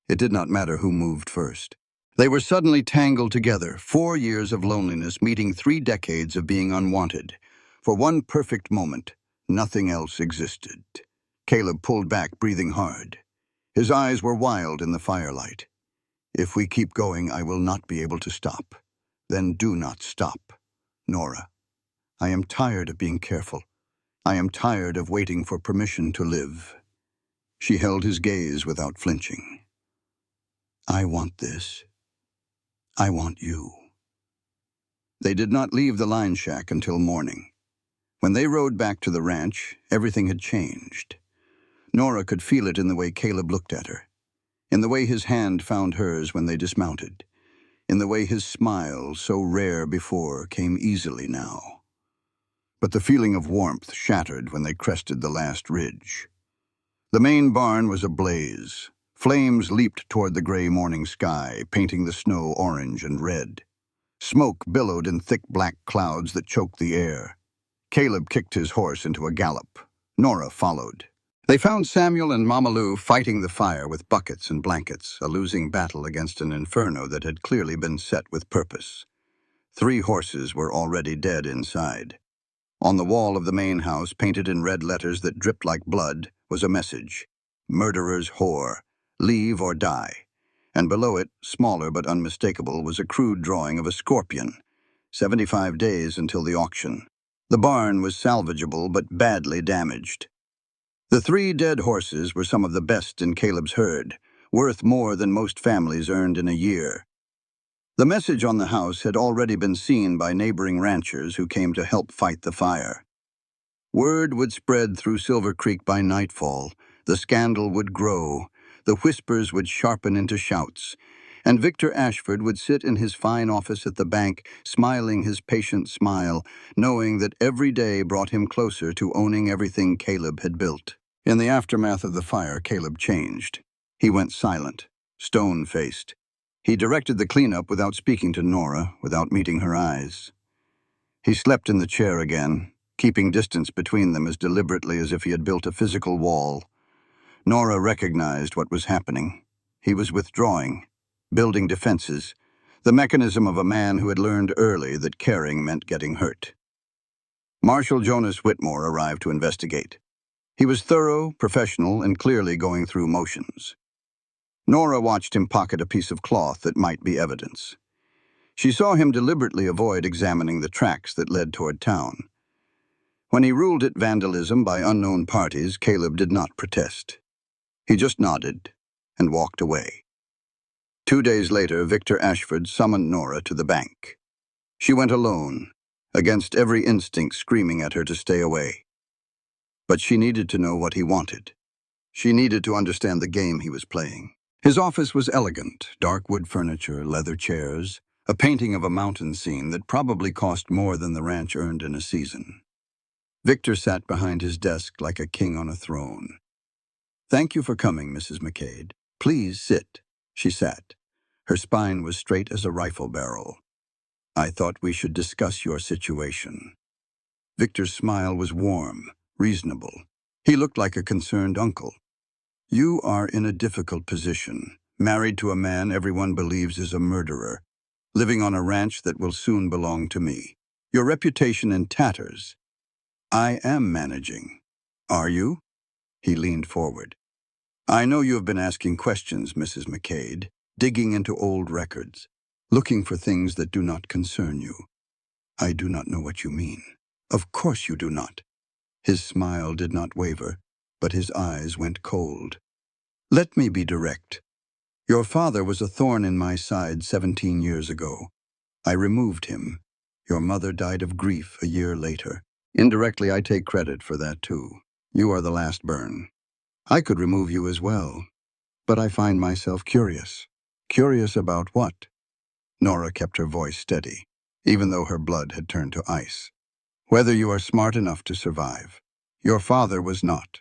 It did not matter who moved first. They were suddenly tangled together, 4 years of loneliness meeting 3 decades of being unwanted. For one perfect moment, nothing else existed. Caleb pulled back, breathing hard. His eyes were wild in the firelight. "If we keep going, I will not be able to stop." "Then do not stop. Nora, I am tired of being careful. I am tired of waiting for permission to live." She held his gaze without flinching. "I want this. I want you." They did not leave the line shack until morning. When they rode back to the ranch, everything had changed. Nora could feel it in the way Caleb looked at her, in the way his hand found hers when they dismounted, in the way his smile, so rare before, came easily now. But the feeling of warmth shattered when they crested the last ridge. The main barn was ablaze. Flames leaped toward the gray morning sky, painting the snow orange and red. Smoke billowed in thick black clouds that choked the air. Caleb kicked his horse into a gallop. Nora followed. They found Samuel and Mama Lou fighting the fire with buckets and blankets, a losing battle against an inferno that had clearly been set with purpose. 3 horses were already dead inside. On the wall of the main house, painted in red letters that dripped like blood, was a message: "Murderer's whore. Leave or die." And below it, smaller but unmistakable, was a crude drawing of a scorpion. 75 days until the auction. The barn was salvageable but badly damaged. The 3 dead horses were some of the best in Caleb's herd. worth more than most families earned in a year. The message on the house had already been seen by neighboring ranchers who came to help fight the fire. Word would spread through Silver Creek by nightfall, the scandal would grow, the whispers would sharpen into shouts, and Victor Ashford would sit in his fine office at the bank, smiling his patient smile, knowing that every day brought him closer to owning everything Caleb had built. In the aftermath of the fire, Caleb changed. He went silent, stone-faced. He directed the cleanup without speaking to Nora, without meeting her eyes. He slept in the chair again, keeping distance between them as deliberately as if he had built a physical wall. Nora recognized what was happening. He was withdrawing, building defenses, the mechanism of a man who had learned early that caring meant getting hurt. Marshal Jonas Whitmore arrived to investigate. He was thorough, professional, and clearly going through motions. Nora watched him pocket a piece of cloth that might be evidence. She saw him deliberately avoid examining the tracks that led toward town. When he ruled it vandalism by unknown parties, Caleb did not protest. He just nodded and walked away. 2 days later, Victor Ashford summoned Nora to the bank. She went alone, against every instinct screaming at her to stay away. But she needed to know what he wanted. She needed to understand the game he was playing. His office was elegant, dark wood furniture, leather chairs, a painting of a mountain scene that probably cost more than the ranch earned in a season. Victor sat behind his desk like a king on a throne. "Thank you for coming, Mrs. McCade. Please sit." She sat. Her spine was straight as a rifle barrel. "I thought we should discuss your situation." Victor's smile was warm, reasonable. He looked like a concerned uncle. "You are in a difficult position, married to a man everyone believes is a murderer, living on a ranch that will soon belong to me. Your reputation in tatters. I am managing. Are you?" He leaned forward. "I know you have been asking questions, Mrs. McCade, digging into old records, looking for things that do not concern you. I do not know what you mean." "Of course you do not." His smile did not waver, but his eyes went cold. "Let me be direct. Your father was a thorn in my side 17 years ago. I removed him. Your mother died of grief a year later. Indirectly, I take credit for that too. You are the last burn. I could remove you as well, but I find myself curious. Curious about what?" Nora kept her voice steady, even though her blood had turned to ice. "Whether you are smart enough to survive. Your father was not."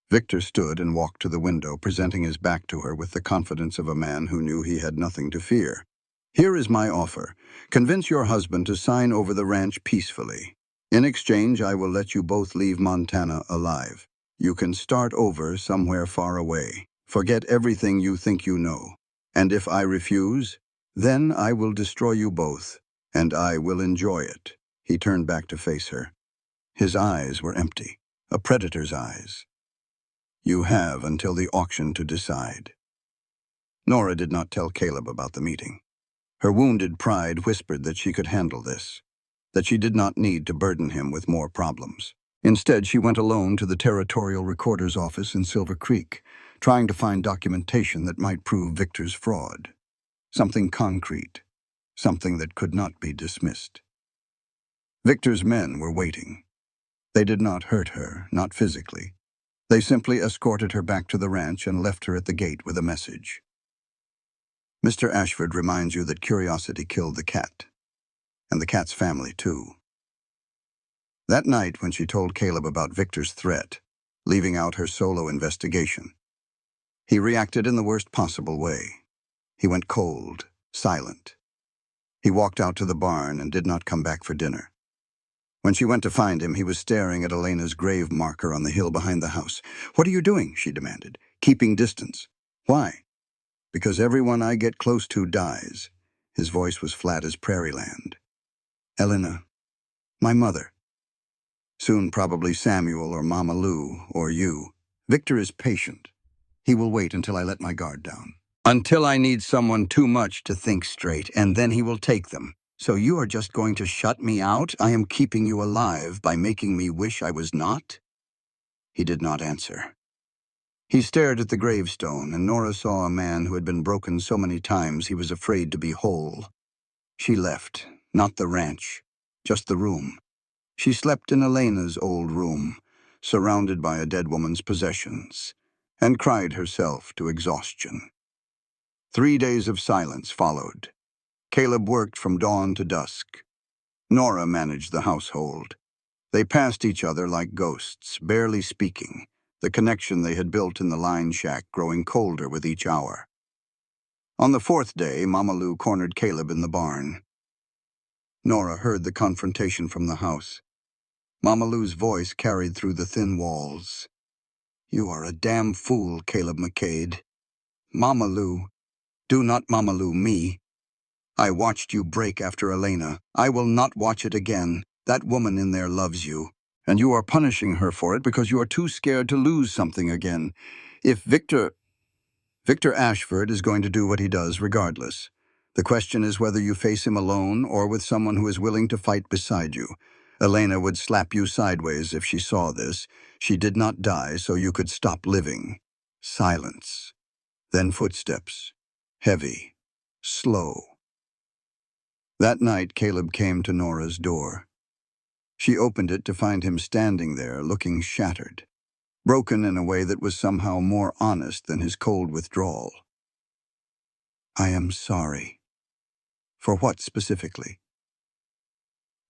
Victor stood and walked to the window, presenting his back to her with the confidence of a man who knew he had nothing to fear. "Here is my offer. Convince your husband to sign over the ranch peacefully. In exchange, I will let you both leave Montana alive. You can start over somewhere far away. Forget everything you think you know. And if I refuse, then I will destroy you both, and I will enjoy it." He turned back to face her. His eyes were empty, a predator's eyes. "You have until the auction to decide." Nora did not tell Caleb about the meeting. Her wounded pride whispered that she could handle this, that she did not need to burden him with more problems. Instead, she went alone to the territorial recorder's office in Silver Creek, trying to find documentation that might prove Victor's fraud. Something concrete, something that could not be dismissed. Victor's men were waiting. They did not hurt her, not physically. They simply escorted her back to the ranch and left her at the gate with a message. "Mr. Ashford reminds you that curiosity killed the cat, and the cat's family too." That night, when she told Caleb about Victor's threat, leaving out her solo investigation, he reacted in the worst possible way. He went cold, silent. He walked out to the barn and did not come back for dinner. When she went to find him, he was staring at Elena's grave marker on the hill behind the house. "What are you doing?" she demanded. "Keeping distance." "Why?" "Because everyone I get close to dies." His voice was flat as prairie land. "Elena, my mother. Soon probably Samuel or Mama Lou or you. Victor is patient. He will wait until I let my guard down. Until I need someone too much to think straight, and then he will take them. So you are just going to shut me out? I am keeping you alive by making me wish I was not?" He did not answer. He stared at the gravestone, and Nora saw a man who had been broken so many times he was afraid to be whole. She left, not the ranch, just the room. She slept in Elena's old room, surrounded by a dead woman's possessions, and cried herself to exhaustion. 3 days of silence followed. Caleb worked from dawn to dusk. Nora managed the household. They passed each other like ghosts, barely speaking, the connection they had built in the line shack growing colder with each hour. On the 4th day, Mama Lou cornered Caleb in the barn. Nora heard the confrontation from the house. Mama Lou's voice carried through the thin walls. "You are a damn fool, Caleb McCade. Mama Lou, do not Mama Lou me. I watched you break after Elena. I will not watch it again. That woman in there loves you, and you are punishing her for it because you are too scared to lose something again. If Victor Ashford is going to do what he does regardless. The question is whether you face him alone or with someone who is willing to fight beside you. Elena would slap you sideways if she saw this. She did not die so you could stop living." Silence. Then footsteps. Heavy. Slow. That night, Caleb came to Nora's door. She opened it to find him standing there, looking shattered, broken in a way that was somehow more honest than his cold withdrawal. "I am sorry." "For what specifically?"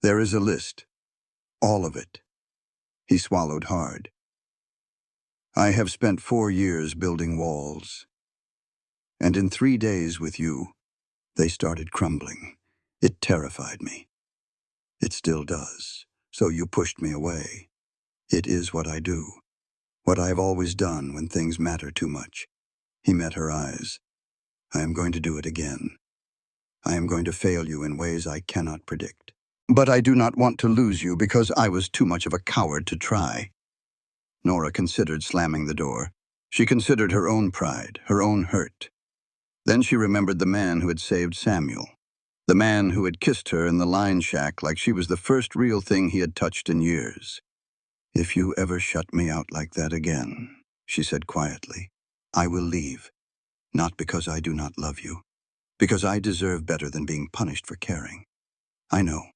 "There is a list. All of it." He swallowed hard. "I have spent 4 years building walls. And in 3 days with you, they started crumbling. It terrified me. It still does. So you pushed me away. It is what I do. What I have always done when things matter too much." He met her eyes. "I am going to do it again. I am going to fail you in ways I cannot predict. But I do not want to lose you because I was too much of a coward to try." Nora considered slamming the door. She considered her own pride, her own hurt. Then she remembered the man who had saved Samuel, the man who had kissed her in the line shack like she was the first real thing he had touched in years. "If you ever shut me out like that again," she said quietly, "I will leave. Not because I do not love you, because I deserve better than being punished for caring. I know.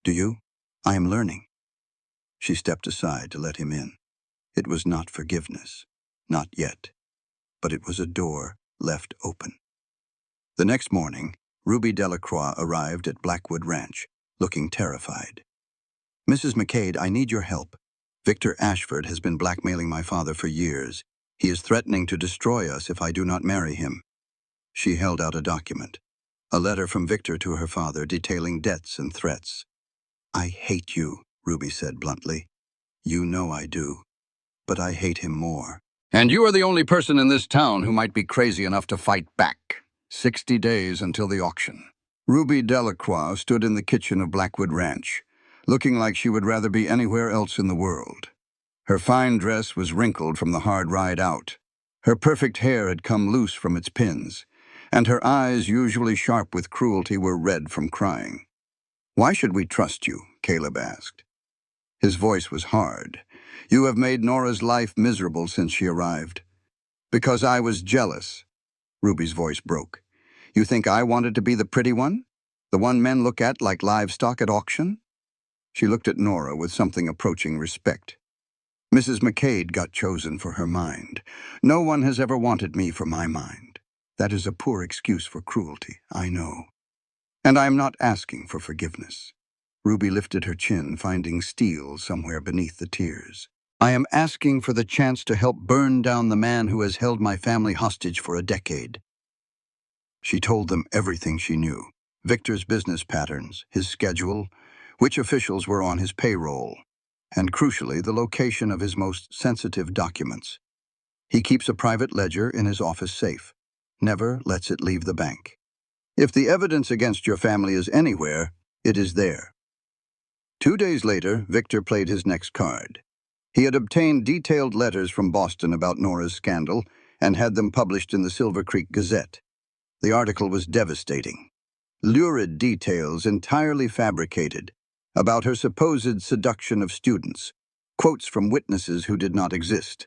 Do you? I am learning." She stepped aside to let him in. It was not forgiveness. Not yet. But it was a door left open. The next morning, Ruby Delacroix arrived at Blackwood Ranch, looking terrified. "Mrs. McCade, I need your help. Victor Ashford has been blackmailing my father for years. He is threatening to destroy us if I do not marry him." She held out a document, a letter from Victor to her father detailing debts and threats. "I hate you," Ruby said bluntly. "You know I do, but I hate him more. And you are the only person in this town who might be crazy enough to fight back. 60 days until the auction." Ruby Delacroix stood in the kitchen of Blackwood Ranch, looking like she would rather be anywhere else in the world. Her fine dress was wrinkled from the hard ride out. Her perfect hair had come loose from its pins, and her eyes, usually sharp with cruelty, were red from crying. "Why should we trust you?" Caleb asked. His voice was hard. "You have made Nora's life miserable since she arrived." "Because I was jealous." Ruby's voice broke. "You think I wanted to be the pretty one? The one men look at like livestock at auction?" She looked at Nora with something approaching respect. "Mrs. McCade got chosen for her mind. No one has ever wanted me for my mind. That is a poor excuse for cruelty, I know. And I am not asking for forgiveness." Ruby lifted her chin, finding steel somewhere beneath the tears. "I am asking for the chance to help burn down the man who has held my family hostage for a decade." She told them everything she knew. Victor's business patterns, his schedule, which officials were on his payroll, and crucially, the location of his most sensitive documents. He keeps a private ledger in his office safe, never lets it leave the bank. If the evidence against your family is anywhere, it is there. 2 days later, Victor played his next card. He had obtained detailed letters from Boston about Nora's scandal and had them published in the Silver Creek Gazette. The article was devastating. Lurid details entirely fabricated about her supposed seduction of students, quotes from witnesses who did not exist,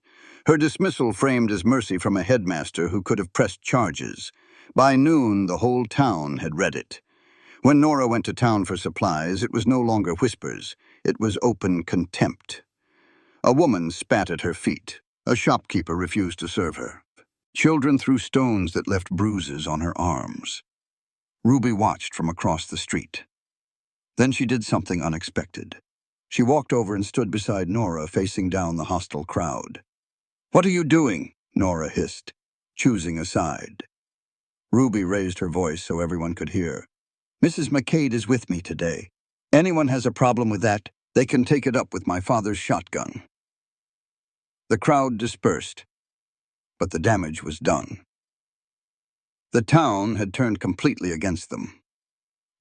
Her dismissal framed as mercy from a headmaster who could have pressed charges. By noon, the whole town had read it. When Nora went to town for supplies, it was no longer whispers. It was open contempt. A woman spat at her feet. A shopkeeper refused to serve her. Children threw stones that left bruises on her arms. Ruby watched from across the street. Then she did something unexpected. She walked over and stood beside Nora, facing down the hostile crowd. "What are you doing?" Nora hissed, choosing a side. Ruby raised her voice so everyone could hear. "Mrs. McCade is with me today. Anyone has a problem with that, they can take it up with my father's shotgun." The crowd dispersed, but the damage was done. The town had turned completely against them.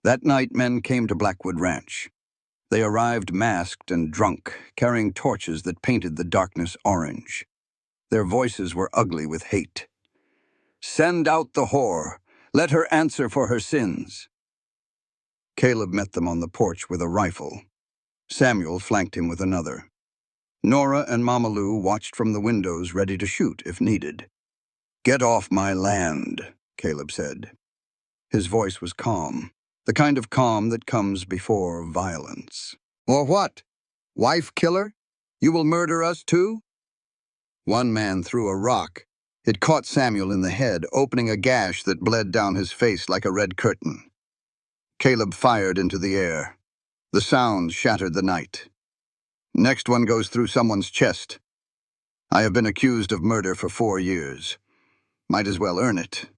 That night, men came to Blackwood Ranch. They arrived masked and drunk, carrying torches that painted the darkness orange. Their voices were ugly with hate. "Send out the whore. Let her answer for her sins." Caleb met them on the porch with a rifle. Samuel flanked him with another. Nora and Mama Lou watched from the windows, ready to shoot if needed. "Get off my land," Caleb said. His voice was calm, the kind of calm that comes before violence. "Or what? Wife killer? You will murder us too?" One man threw a rock. It caught Samuel in the head, opening a gash that bled down his face like a red curtain. Caleb fired into the air. The sound shattered the night. "Next one goes through someone's chest. I have been accused of murder for 4 years. Might as well earn it."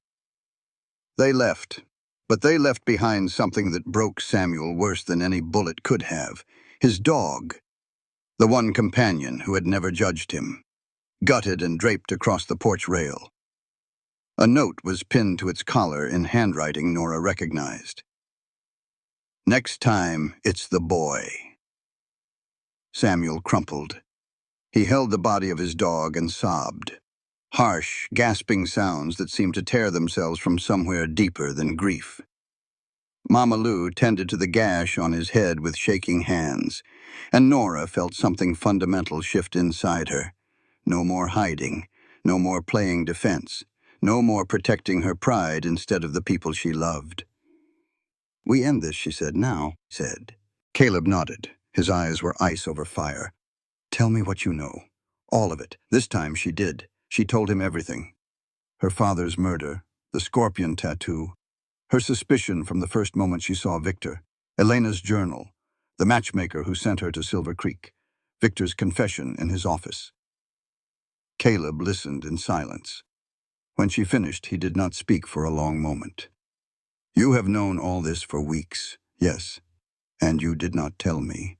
They left, but they left behind something that broke Samuel worse than any bullet could have. His dog, the one companion who had never judged him, gutted and draped across the porch rail. A note was pinned to its collar in handwriting Nora recognized. "Next time, it's the boy." Samuel crumpled. He held the body of his dog and sobbed. Harsh, gasping sounds that seemed to tear themselves from somewhere deeper than grief. Mama Lou tended to the gash on his head with shaking hands, and Nora felt something fundamental shift inside her. No more hiding, no more playing defense, no more protecting her pride instead of the people she loved. "We end this," she said. "Now," said. Caleb nodded. His eyes were ice over fire. "Tell me what you know. All of it." This time she did. She told him everything. Her father's murder, the scorpion tattoo, her suspicion from the first moment she saw Victor, Elena's journal, the matchmaker who sent her to Silver Creek, Victor's confession in his office. Caleb listened in silence. When she finished, he did not speak for a long moment. "You have known all this for weeks, yes, and you did not tell me.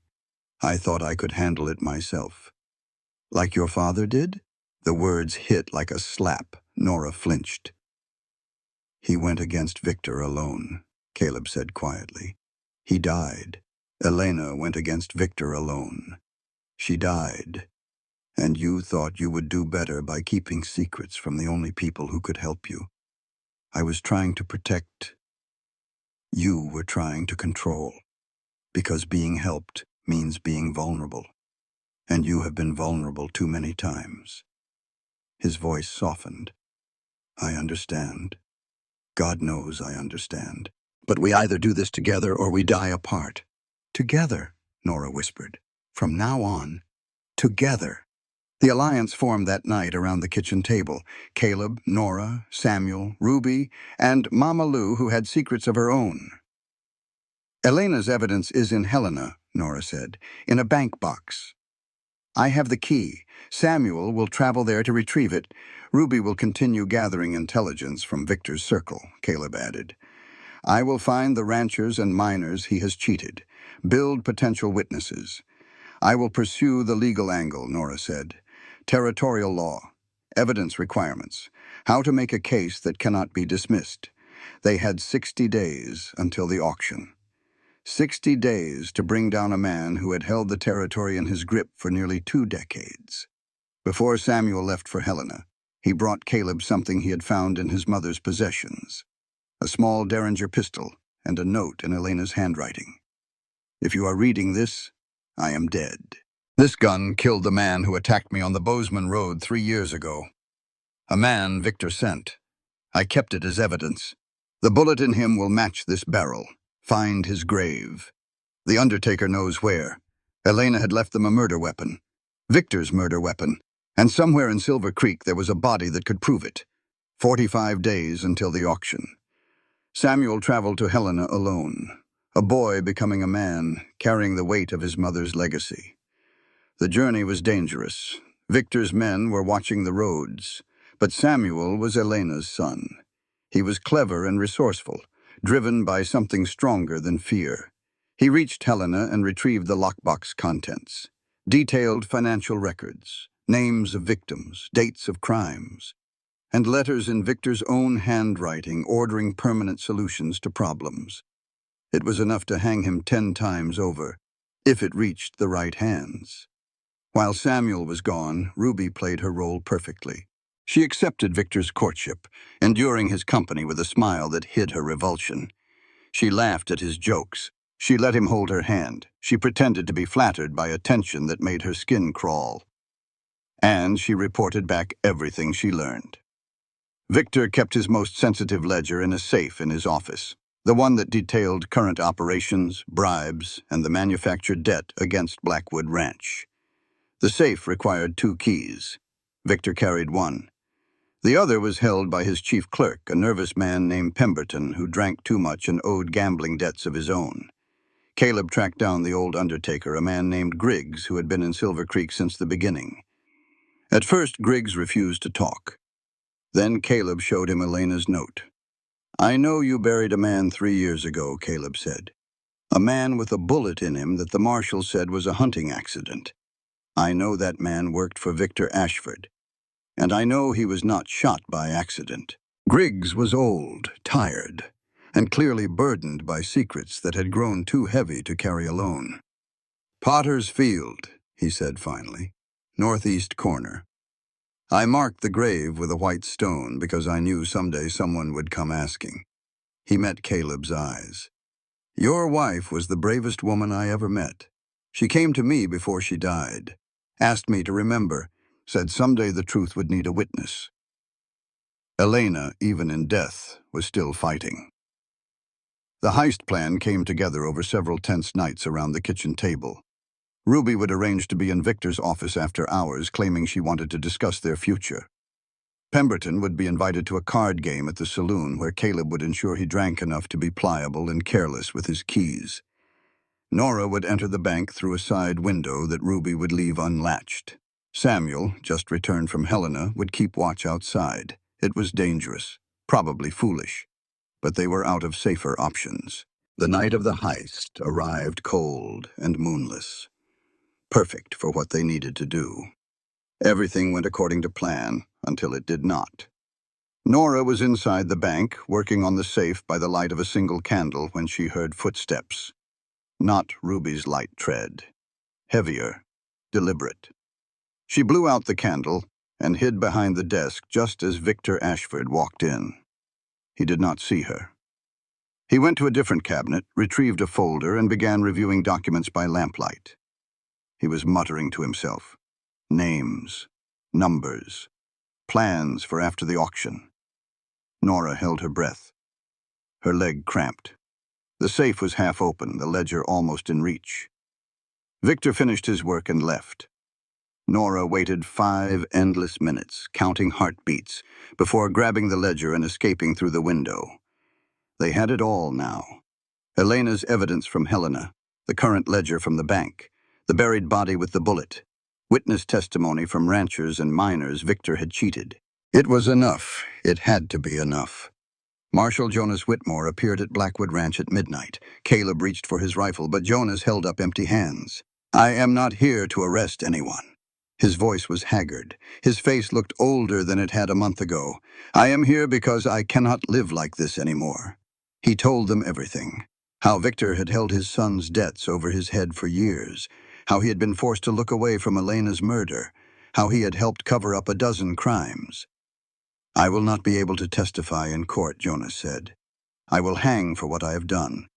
I thought I could handle it myself." "Like your father did?" The words hit like a slap. Nora flinched. "He went against Victor alone," Caleb said quietly. "He died. Elena went against Victor alone. She died. And you thought you would do better by keeping secrets from the only people who could help you. I was trying to protect. You were trying to control. Because being helped means being vulnerable. And you have been vulnerable too many times." His voice softened. "I understand. God knows I understand. But we either do this together or we die apart." "Together," Nora whispered. "From now on, together." The alliance formed that night around the kitchen table. Caleb, Nora, Samuel, Ruby, and Mama Lou, who had secrets of her own. "Elena's evidence is in Helena," Nora said, "in a bank box. I have the key. Samuel will travel there to retrieve it. Ruby will continue gathering intelligence from Victor's circle," Caleb added. "I will find the ranchers and miners he has cheated, build potential witnesses. I will pursue the legal angle," Nora said. "Territorial law, evidence requirements, how to make a case that cannot be dismissed." They had 60 days until the auction. 60 days to bring down a man who had held the territory in his grip for nearly 2 decades. Before Samuel left for Helena, he brought Caleb something he had found in his mother's possessions: a small Derringer pistol and a note in Elena's handwriting. "If you are reading this, I am dead." This gun killed the man who attacked me on the Bozeman Road 3 years ago. A man Victor sent. I kept it as evidence. The bullet in him will match this barrel. Find his grave. The undertaker knows where. Elena had left them a murder weapon. Victor's murder weapon. And somewhere in Silver Creek there was a body that could prove it. 45 days until the auction. Samuel traveled to Helena alone. A boy becoming a man, carrying the weight of his mother's legacy. The journey was dangerous. Victor's men were watching the roads, but Samuel was Elena's son. He was clever and resourceful, driven by something stronger than fear. He reached Helena and retrieved the lockbox contents. Detailed financial records, names of victims, dates of crimes, and letters in Victor's own handwriting ordering permanent solutions to problems. It was enough to hang him 10 times over, if it reached the right hands. While Samuel was gone, Ruby played her role perfectly. She accepted Victor's courtship, enduring his company with a smile that hid her revulsion. She laughed at his jokes. She let him hold her hand. She pretended to be flattered by attention that made her skin crawl. And she reported back everything she learned. Victor kept his most sensitive ledger in a safe in his office, the one that detailed current operations, bribes, and the manufactured debt against Blackwood Ranch. The safe required 2 keys. Victor carried one. The other was held by his chief clerk, a nervous man named Pemberton who drank too much and owed gambling debts of his own. Caleb tracked down the old undertaker, a man named Griggs, who had been in Silver Creek since the beginning. At first, Griggs refused to talk. Then Caleb showed him Elena's note. "I know you buried a man 3 years ago," Caleb said. "A man with a bullet in him that the marshal said was a hunting accident. I know that man worked for Victor Ashford, and I know he was not shot by accident." Griggs was old, tired, and clearly burdened by secrets that had grown too heavy to carry alone. "Potter's Field," he said finally, "northeast corner. I marked the grave with a white stone because I knew someday someone would come asking." He met Caleb's eyes. "Your wife was the bravest woman I ever met. She came to me before she died, asked me to remember, said someday the truth would need a witness." Elena, even in death, was still fighting. The heist plan came together over several tense nights around the kitchen table. Ruby would arrange to be in Victor's office after hours, claiming she wanted to discuss their future. Pemberton would be invited to a card game at the saloon where Caleb would ensure he drank enough to be pliable and careless with his keys. Nora would enter the bank through a side window that Ruby would leave unlatched. Samuel, just returned from Helena, would keep watch outside. It was dangerous, probably foolish, but they were out of safer options. The night of the heist arrived cold and moonless, perfect for what they needed to do. Everything went according to plan until it did not. Nora was inside the bank, working on the safe by the light of a single candle when she heard footsteps. Not Ruby's light tread. Heavier, deliberate. She blew out the candle and hid behind the desk just as Victor Ashford walked in. He did not see her. He went to a different cabinet, retrieved a folder, and began reviewing documents by lamplight. He was muttering to himself. Names, numbers, plans for after the auction. Nora held her breath. Her leg cramped. The safe was half open, the ledger almost in reach. Victor finished his work and left. Nora waited 5 endless minutes, counting heartbeats, before grabbing the ledger and escaping through the window. They had it all now. Elena's evidence from Helena, the current ledger from the bank, the buried body with the bullet, witness testimony from ranchers and miners Victor had cheated. It was enough. It had to be enough. Marshal Jonas Whitmore appeared at Blackwood Ranch at midnight. Caleb reached for his rifle, but Jonas held up empty hands. "I am not here to arrest anyone." His voice was haggard. His face looked older than it had a month ago. "I am here because I cannot live like this anymore." He told them everything. How Victor had held his son's debts over his head for years. How he had been forced to look away from Elena's murder. How he had helped cover up a dozen crimes. "I will not be able to testify in court," Jonas said. "I will hang for what I have done.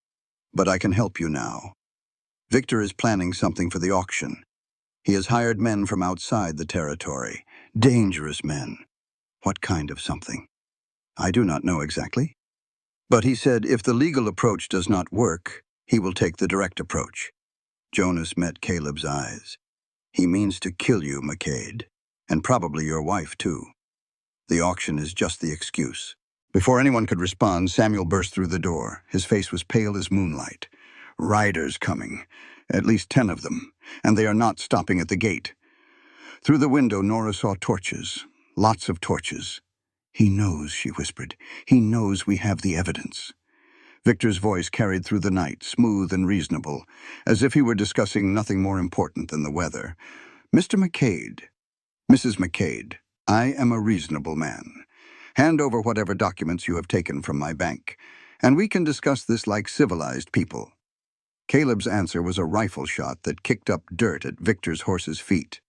But I can help you now. Victor is planning something for the auction. He has hired men from outside the territory. Dangerous men. What kind of something? I do not know exactly. But he said if the legal approach does not work, he will take the direct approach. Jonas met Caleb's eyes. He means to kill you, McCade. And probably your wife, too. The auction is just the excuse. Before anyone could respond, Samuel burst through the door. His face was pale as moonlight. Riders coming. At least 10 of them. And they are not stopping at the gate. Through the window, Nora saw torches. Lots of torches. He knows, she whispered. He knows we have the evidence. Victor's voice carried through the night, smooth and reasonable, as if he were discussing nothing more important than the weather. Mr. McCade, Mrs. McCade, I am a reasonable man. Hand over whatever documents you have taken from my bank, and we can discuss this like civilized people. Caleb's answer was a rifle shot that kicked up dirt at Victor's horse's feet.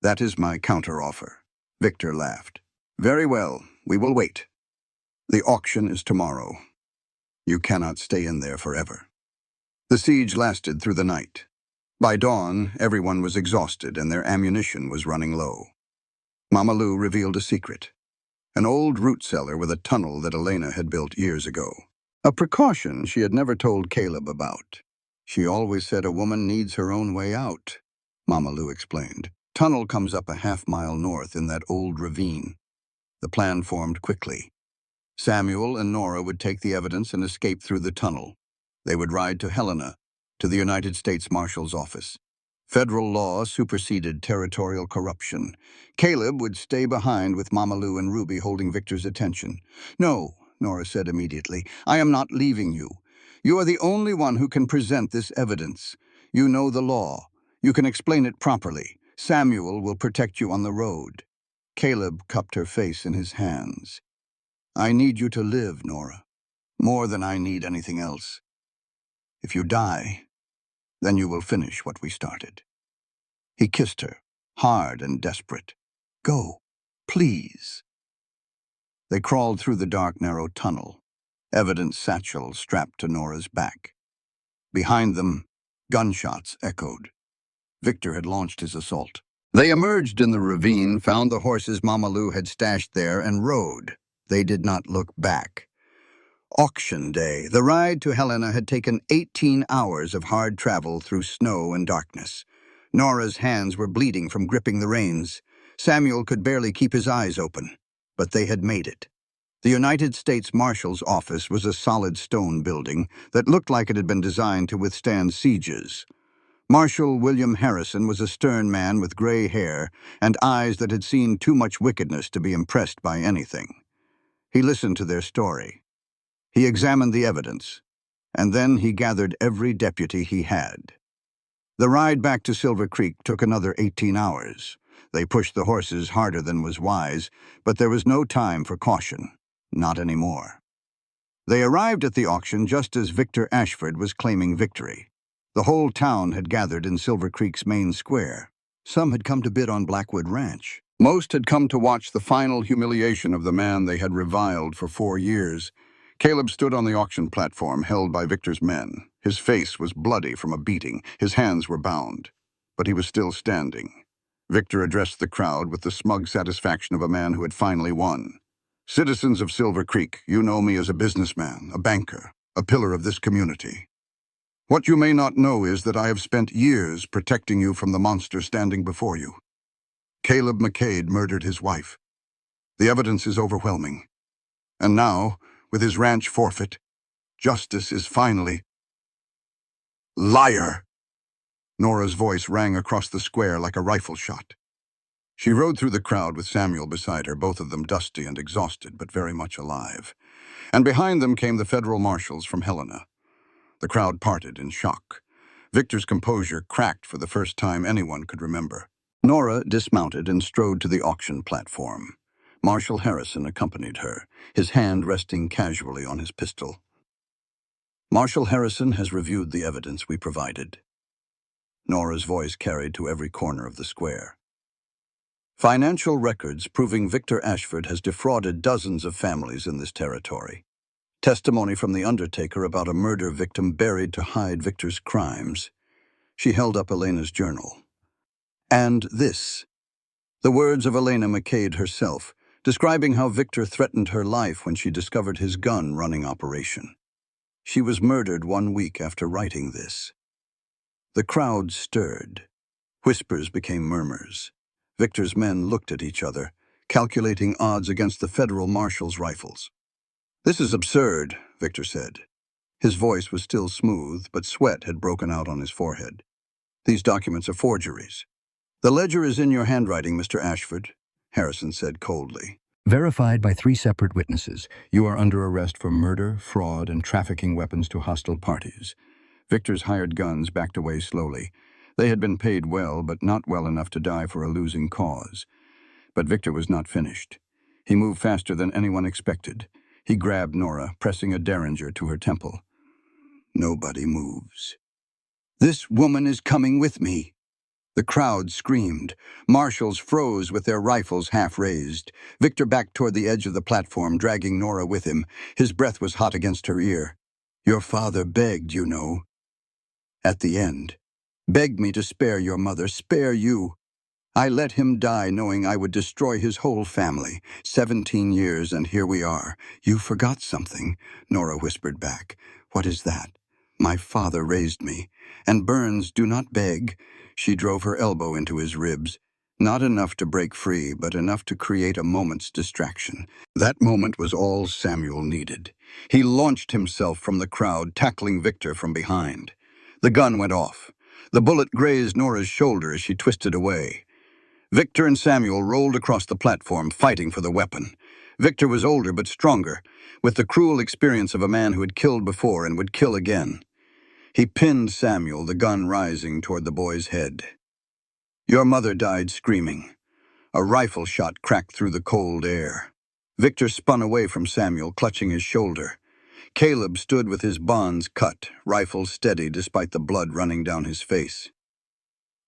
That is my counteroffer. Victor laughed. Very well, we will wait. The auction is tomorrow. You cannot stay in there forever. The siege lasted through the night. By dawn, everyone was exhausted and their ammunition was running low. Mama Lou revealed a secret. An old root cellar with a tunnel that Elena had built years ago. A precaution she had never told Caleb about. She always said a woman needs her own way out, Mama Lou explained. Tunnel comes up a half-mile north in that old ravine. The plan formed quickly. Samuel and Nora would take the evidence and escape through the tunnel. They would ride to Helena, to the United States Marshal's office. Federal law superseded territorial corruption. Caleb would stay behind with Mama Lou and Ruby holding Victor's attention. No, Nora said immediately. I am not leaving you. You are the only one who can present this evidence. You know the law. You can explain it properly. Samuel will protect you on the road. Caleb cupped her face in his hands. I need you to live, Nora, more than I need anything else. If you die, then you will finish what we started. He kissed her, hard and desperate. Go, please. They crawled through the dark, narrow tunnel, evidence satchel strapped to Nora's back. Behind them, gunshots echoed. Victor had launched his assault. They emerged in the ravine, found the horses Mama Lou had stashed there, and rode. They did not look back. Auction day. The ride to Helena had taken 18 hours of hard travel through snow and darkness. Nora's hands were bleeding from gripping the reins. Samuel could barely keep his eyes open, but they had made it. The United States Marshal's office was a solid stone building that looked like it had been designed to withstand sieges. Marshal William Harrison was a stern man with gray hair and eyes that had seen too much wickedness to be impressed by anything. He listened to their story. He examined the evidence, and then he gathered every deputy he had. The ride back to Silver Creek took another 18 hours. They pushed the horses harder than was wise, but there was no time for caution. Not anymore. They arrived at the auction just as Victor Ashford was claiming victory. The whole town had gathered in Silver Creek's main square. Some had come to bid on Blackwood Ranch. Most had come to watch the final humiliation of the man they had reviled for 4 years. Caleb stood on the auction platform held by Victor's men. His face was bloody from a beating. His hands were bound. But he was still standing. Victor addressed the crowd with the smug satisfaction of a man who had finally won. Citizens of Silver Creek, you know me as a businessman, a banker, a pillar of this community. What you may not know is that I have spent years protecting you from the monster standing before you. Caleb McCade murdered his wife. The evidence is overwhelming. And now, with his ranch forfeit, justice is finally... Liar! Nora's voice rang across the square like a rifle shot. She rode through the crowd with Samuel beside her, both of them dusty and exhausted, but very much alive. And behind them came the federal marshals from Helena. The crowd parted in shock. Victor's composure cracked for the first time anyone could remember. Nora dismounted and strode to the auction platform. Marshal Harrison accompanied her, his hand resting casually on his pistol. Marshal Harrison has reviewed the evidence we provided. Nora's voice carried to every corner of the square. Financial records proving Victor Ashford has defrauded dozens of families in this territory. Testimony from the undertaker about a murder victim buried to hide Victor's crimes. She held up Elena's journal. And this. The words of Elena McCade herself, describing how Victor threatened her life when she discovered his gun running operation. She was murdered 1 week after writing this. The crowd stirred. Whispers became murmurs. Victor's men looked at each other, calculating odds against the federal marshal's rifles. "This is absurd," Victor said. His voice was still smooth, but sweat had broken out on his forehead. "These documents are forgeries." "The ledger is in your handwriting, Mr. Ashford," Harrison said coldly. "Verified by 3 separate witnesses. You are under arrest for murder, fraud, and trafficking weapons to hostile parties." Victor's hired guns backed away slowly. They had been paid well, but not well enough to die for a losing cause. But Victor was not finished. He moved faster than anyone expected. He grabbed Nora, pressing a derringer to her temple. "Nobody moves." "This woman is coming with me." The crowd screamed. Marshals froze with their rifles half raised. Victor backed toward the edge of the platform, dragging Nora with him. His breath was hot against her ear. "Your father begged, you know." At the end. "Begged me to spare your mother, spare you. I let him die knowing I would destroy his whole family. 17 years, and here we are." "You forgot something," Nora whispered back. "What is that?" "My father raised me. And Burns, do not beg." She drove her elbow into his ribs. Not enough to break free, but enough to create a moment's distraction. That moment was all Samuel needed. He launched himself from the crowd, tackling Victor from behind. The gun went off. The bullet grazed Nora's shoulder as she twisted away. Victor and Samuel rolled across the platform, fighting for the weapon. Victor was older but stronger, with the cruel experience of a man who had killed before and would kill again. He pinned Samuel, the gun rising toward the boy's head. "Your mother died screaming." A rifle shot cracked through the cold air. Victor spun away from Samuel, clutching his shoulder. Caleb stood with his bonds cut, rifle steady despite the blood running down his face.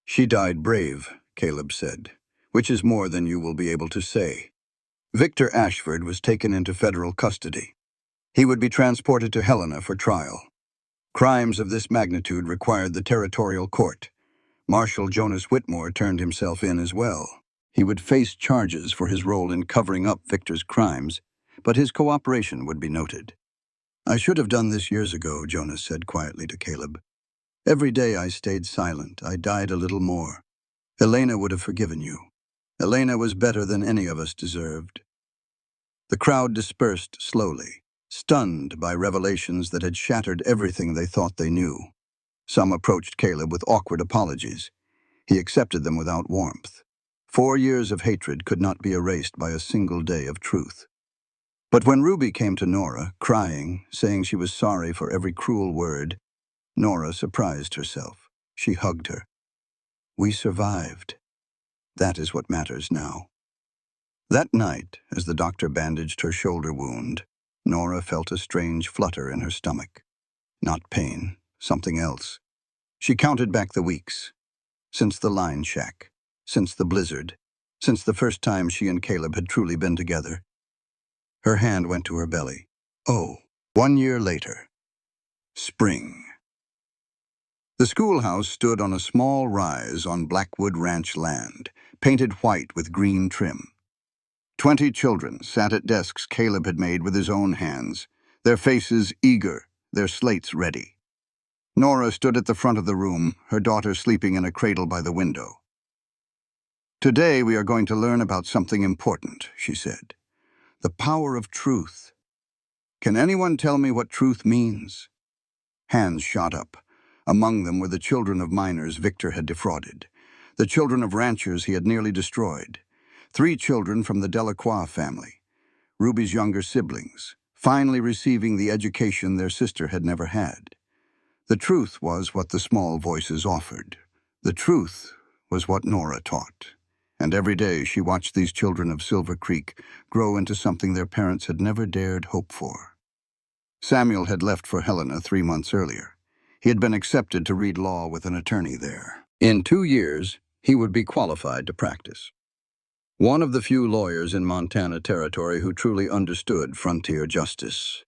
"She died brave," Caleb said, "which is more than you will be able to say." Victor Ashford was taken into federal custody. He would be transported to Helena for trial. Crimes of this magnitude required the territorial court. Marshal Jonas Whitmore turned himself in as well. He would face charges for his role in covering up Victor's crimes, but his cooperation would be noted. "I should have done this years ago," Jonas said quietly to Caleb. "Every day I stayed silent. I died a little more. Elena would have forgiven you. Elena was better than any of us deserved." The crowd dispersed slowly, stunned by revelations that had shattered everything they thought they knew. Some approached Caleb with awkward apologies. He accepted them without warmth. 4 years of hatred could not be erased by a single day of truth. But when Ruby came to Nora, crying, saying she was sorry for every cruel word, Nora surprised herself. She hugged her. "We survived. That is what matters now." That night, as the doctor bandaged her shoulder wound, Nora felt a strange flutter in her stomach. Not pain, something else. She counted back the weeks. Since the line shack, since the blizzard, since the first time she and Caleb had truly been together. Her hand went to her belly. Oh, 1 year later. Spring. The schoolhouse stood on a small rise on Blackwood Ranch land, painted white with green trim. 20 children sat at desks Caleb had made with his own hands, their faces eager, their slates ready. Nora stood at the front of the room, her daughter sleeping in a cradle by the window. "Today we are going to learn about something important," she said. "The power of truth. Can anyone tell me what truth means?" Hands shot up. Among them were the children of miners Victor had defrauded, the children of ranchers he had nearly destroyed, 3 children from the Delacroix family, Ruby's younger siblings, finally receiving the education their sister had never had. The truth was what the small voices offered. The truth was what Nora taught. And every day she watched these children of Silver Creek grow into something their parents had never dared hope for. Samuel had left for Helena 3 months earlier. He had been accepted to read law with an attorney there. In 2 years, he would be qualified to practice. One of the few lawyers in Montana Territory who truly understood frontier justice.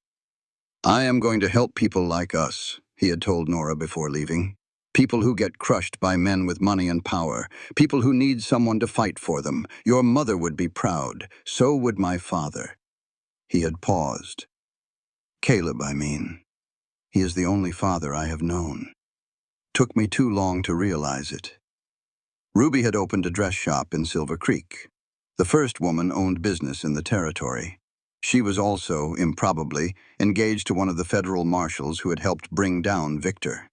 "I am going to help people like us," he had told Nora before leaving. People who get crushed by men with money and power. People who need someone to fight for them. Your mother would be proud. So would my father. He had paused. Caleb, I mean. He is the only father I have known. Took me too long to realize it. Ruby had opened a dress shop in Silver Creek. The first woman-owned business in the territory. She was also, improbably, engaged to one of the federal marshals who had helped bring down Victor.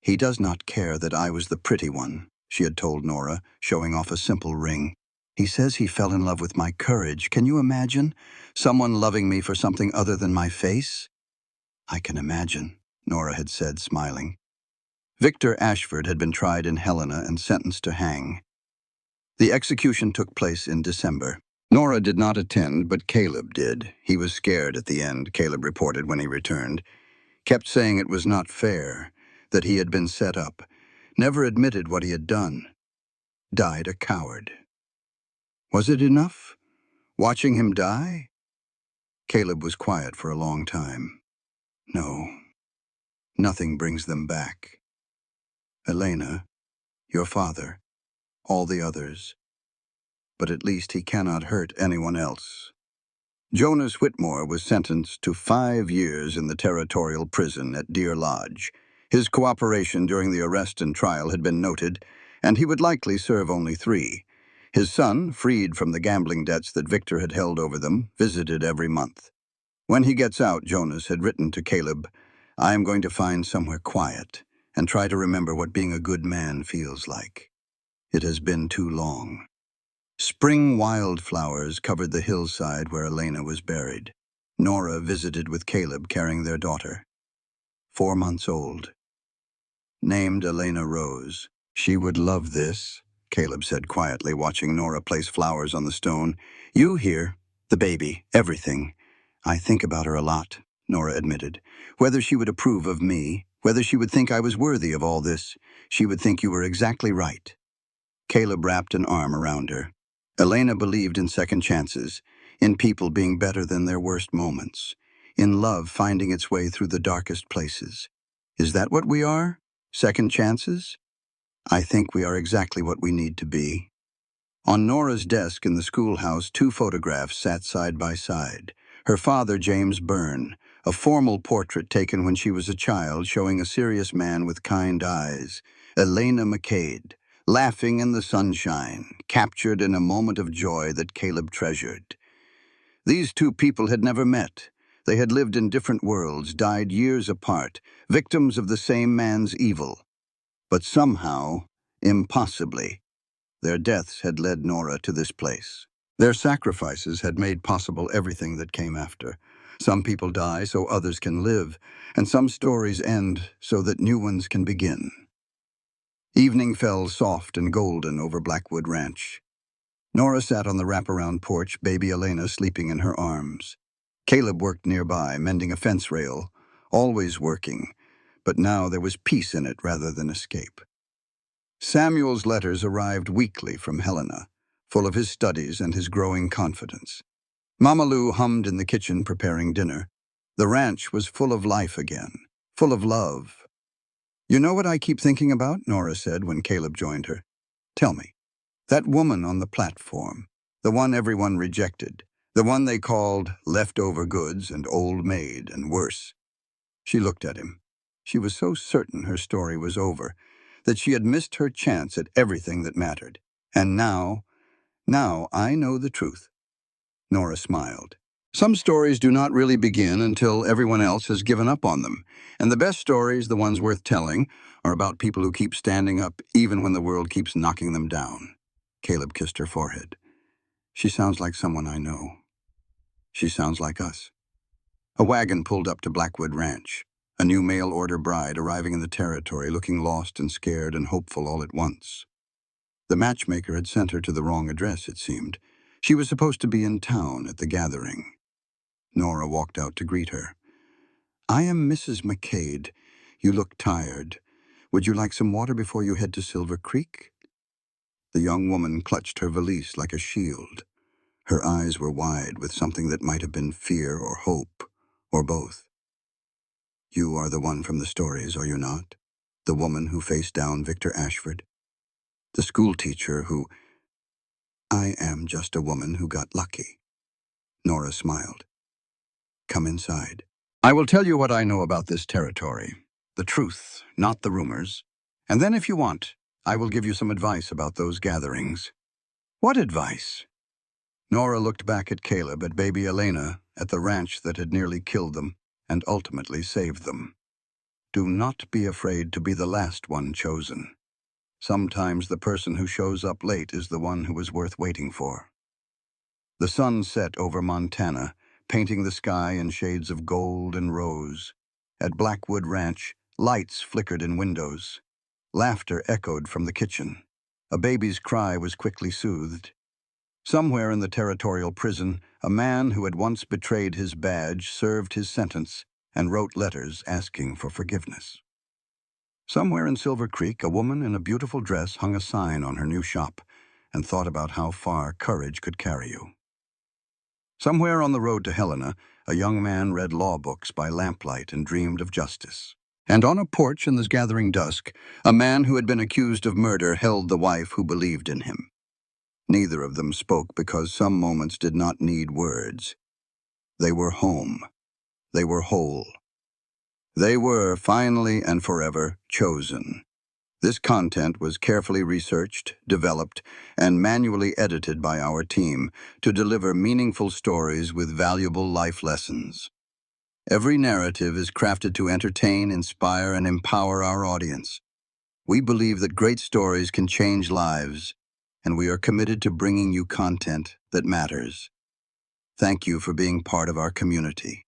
He does not care that I was the pretty one, she had told Nora, showing off a simple ring. He says he fell in love with my courage. Can you imagine? Someone loving me for something other than my face? I can imagine, Nora had said, smiling. Victor Ashford had been tried in Helena and sentenced to hang. The execution took place in December. Nora did not attend, but Caleb did. He was scared at the end, Caleb reported when he returned. Kept saying it was not fair, that he had been set up. Never admitted what he had done. Died a coward. Was it enough? Watching him die? Caleb was quiet for a long time. No, nothing brings them back. Elena, your father, all the others. But at least he cannot hurt anyone else. Jonas Whitmore was sentenced to 5 years in the territorial prison at Deer Lodge. His cooperation during the arrest and trial had been noted, and he would likely serve only 3. His son, freed from the gambling debts that Victor had held over them, visited every month. When he gets out, Jonas had written to Caleb, I am going to find somewhere quiet and try to remember what being a good man feels like. It has been too long. Spring wildflowers covered the hillside where Elena was buried. Nora visited with Caleb carrying their daughter, 4 months old. Named Elena Rose. She would love this, Caleb said quietly, watching Nora place flowers on the stone. You here, the baby, everything. I think about her a lot, Nora admitted. Whether she would approve of me, whether she would think I was worthy of all this, she would think you were exactly right. Caleb wrapped an arm around her. Elena believed in second chances, in people being better than their worst moments, in love finding its way through the darkest places. Is that what we are? Second chances? I think we are exactly what we need to be. On Nora's desk in the schoolhouse, 2 photographs sat side by side. Her father, James Byrne, a formal portrait taken when she was a child showing a serious man with kind eyes. Elena McCade, laughing in the sunshine, captured in a moment of joy that Caleb treasured. These 2 people had never met. They had lived in different worlds, died years apart, victims of the same man's evil. But somehow, impossibly, their deaths had led Nora to this place. Their sacrifices had made possible everything that came after. Some people die so others can live, and some stories end so that new ones can begin. Evening fell soft and golden over Blackwood Ranch. Nora sat on the wraparound porch, baby Elena sleeping in her arms. Caleb worked nearby, mending a fence rail, always working, but now there was peace in it rather than escape. Samuel's letters arrived weekly from Helena, full of his studies and his growing confidence. Mama Lou hummed in the kitchen preparing dinner. The ranch was full of life again, full of love. You know what I keep thinking about? Nora said when Caleb joined her. Tell me. That woman on the platform, the one everyone rejected, the one they called leftover goods and old maid and worse. She looked at him. She was so certain her story was over, that she had missed her chance at everything that mattered. And now I know the truth. Nora smiled. Some stories do not really begin until everyone else has given up on them. And the best stories, the ones worth telling, are about people who keep standing up even when the world keeps knocking them down. Caleb kissed her forehead. She sounds like someone I know. She sounds like us. A wagon pulled up to Blackwood Ranch. A new mail-order bride arriving in the territory, looking lost and scared and hopeful all at once. The matchmaker had sent her to the wrong address, it seemed. She was supposed to be in town at the gathering. Nora walked out to greet her. I am Mrs. McCade. You look tired. Would you like some water before you head to Silver Creek? The young woman clutched her valise like a shield. Her eyes were wide with something that might have been fear or hope, or both. You are the one from the stories, are you not? The woman who faced down Victor Ashford. The schoolteacher who... I am just a woman who got lucky. Nora smiled. Come inside. I will tell you what I know about this territory. The truth, not the rumors. And then if you want, I will give you some advice about those gatherings. What advice? Nora looked back at Caleb, at baby Elena, at the ranch that had nearly killed them, and ultimately saved them. Do not be afraid to be the last one chosen. Sometimes the person who shows up late is the one who is worth waiting for. The sun set over Montana, painting the sky in shades of gold and rose. At Blackwood Ranch, lights flickered in windows. Laughter echoed from the kitchen. A baby's cry was quickly soothed. Somewhere in the territorial prison, a man who had once betrayed his badge served his sentence and wrote letters asking for forgiveness. Somewhere in Silver Creek, a woman in a beautiful dress hung a sign on her new shop and thought about how far courage could carry you. Somewhere on the road to Helena, a young man read law books by lamplight and dreamed of justice. And on a porch in the gathering dusk, a man who had been accused of murder held the wife who believed in him. Neither of them spoke because some moments did not need words. They were home. They were whole. They were, finally and forever, chosen. This content was carefully researched, developed, and manually edited by our team to deliver meaningful stories with valuable life lessons. Every narrative is crafted to entertain, inspire, and empower our audience. We believe that great stories can change lives, and we are committed to bringing you content that matters. Thank you for being part of our community.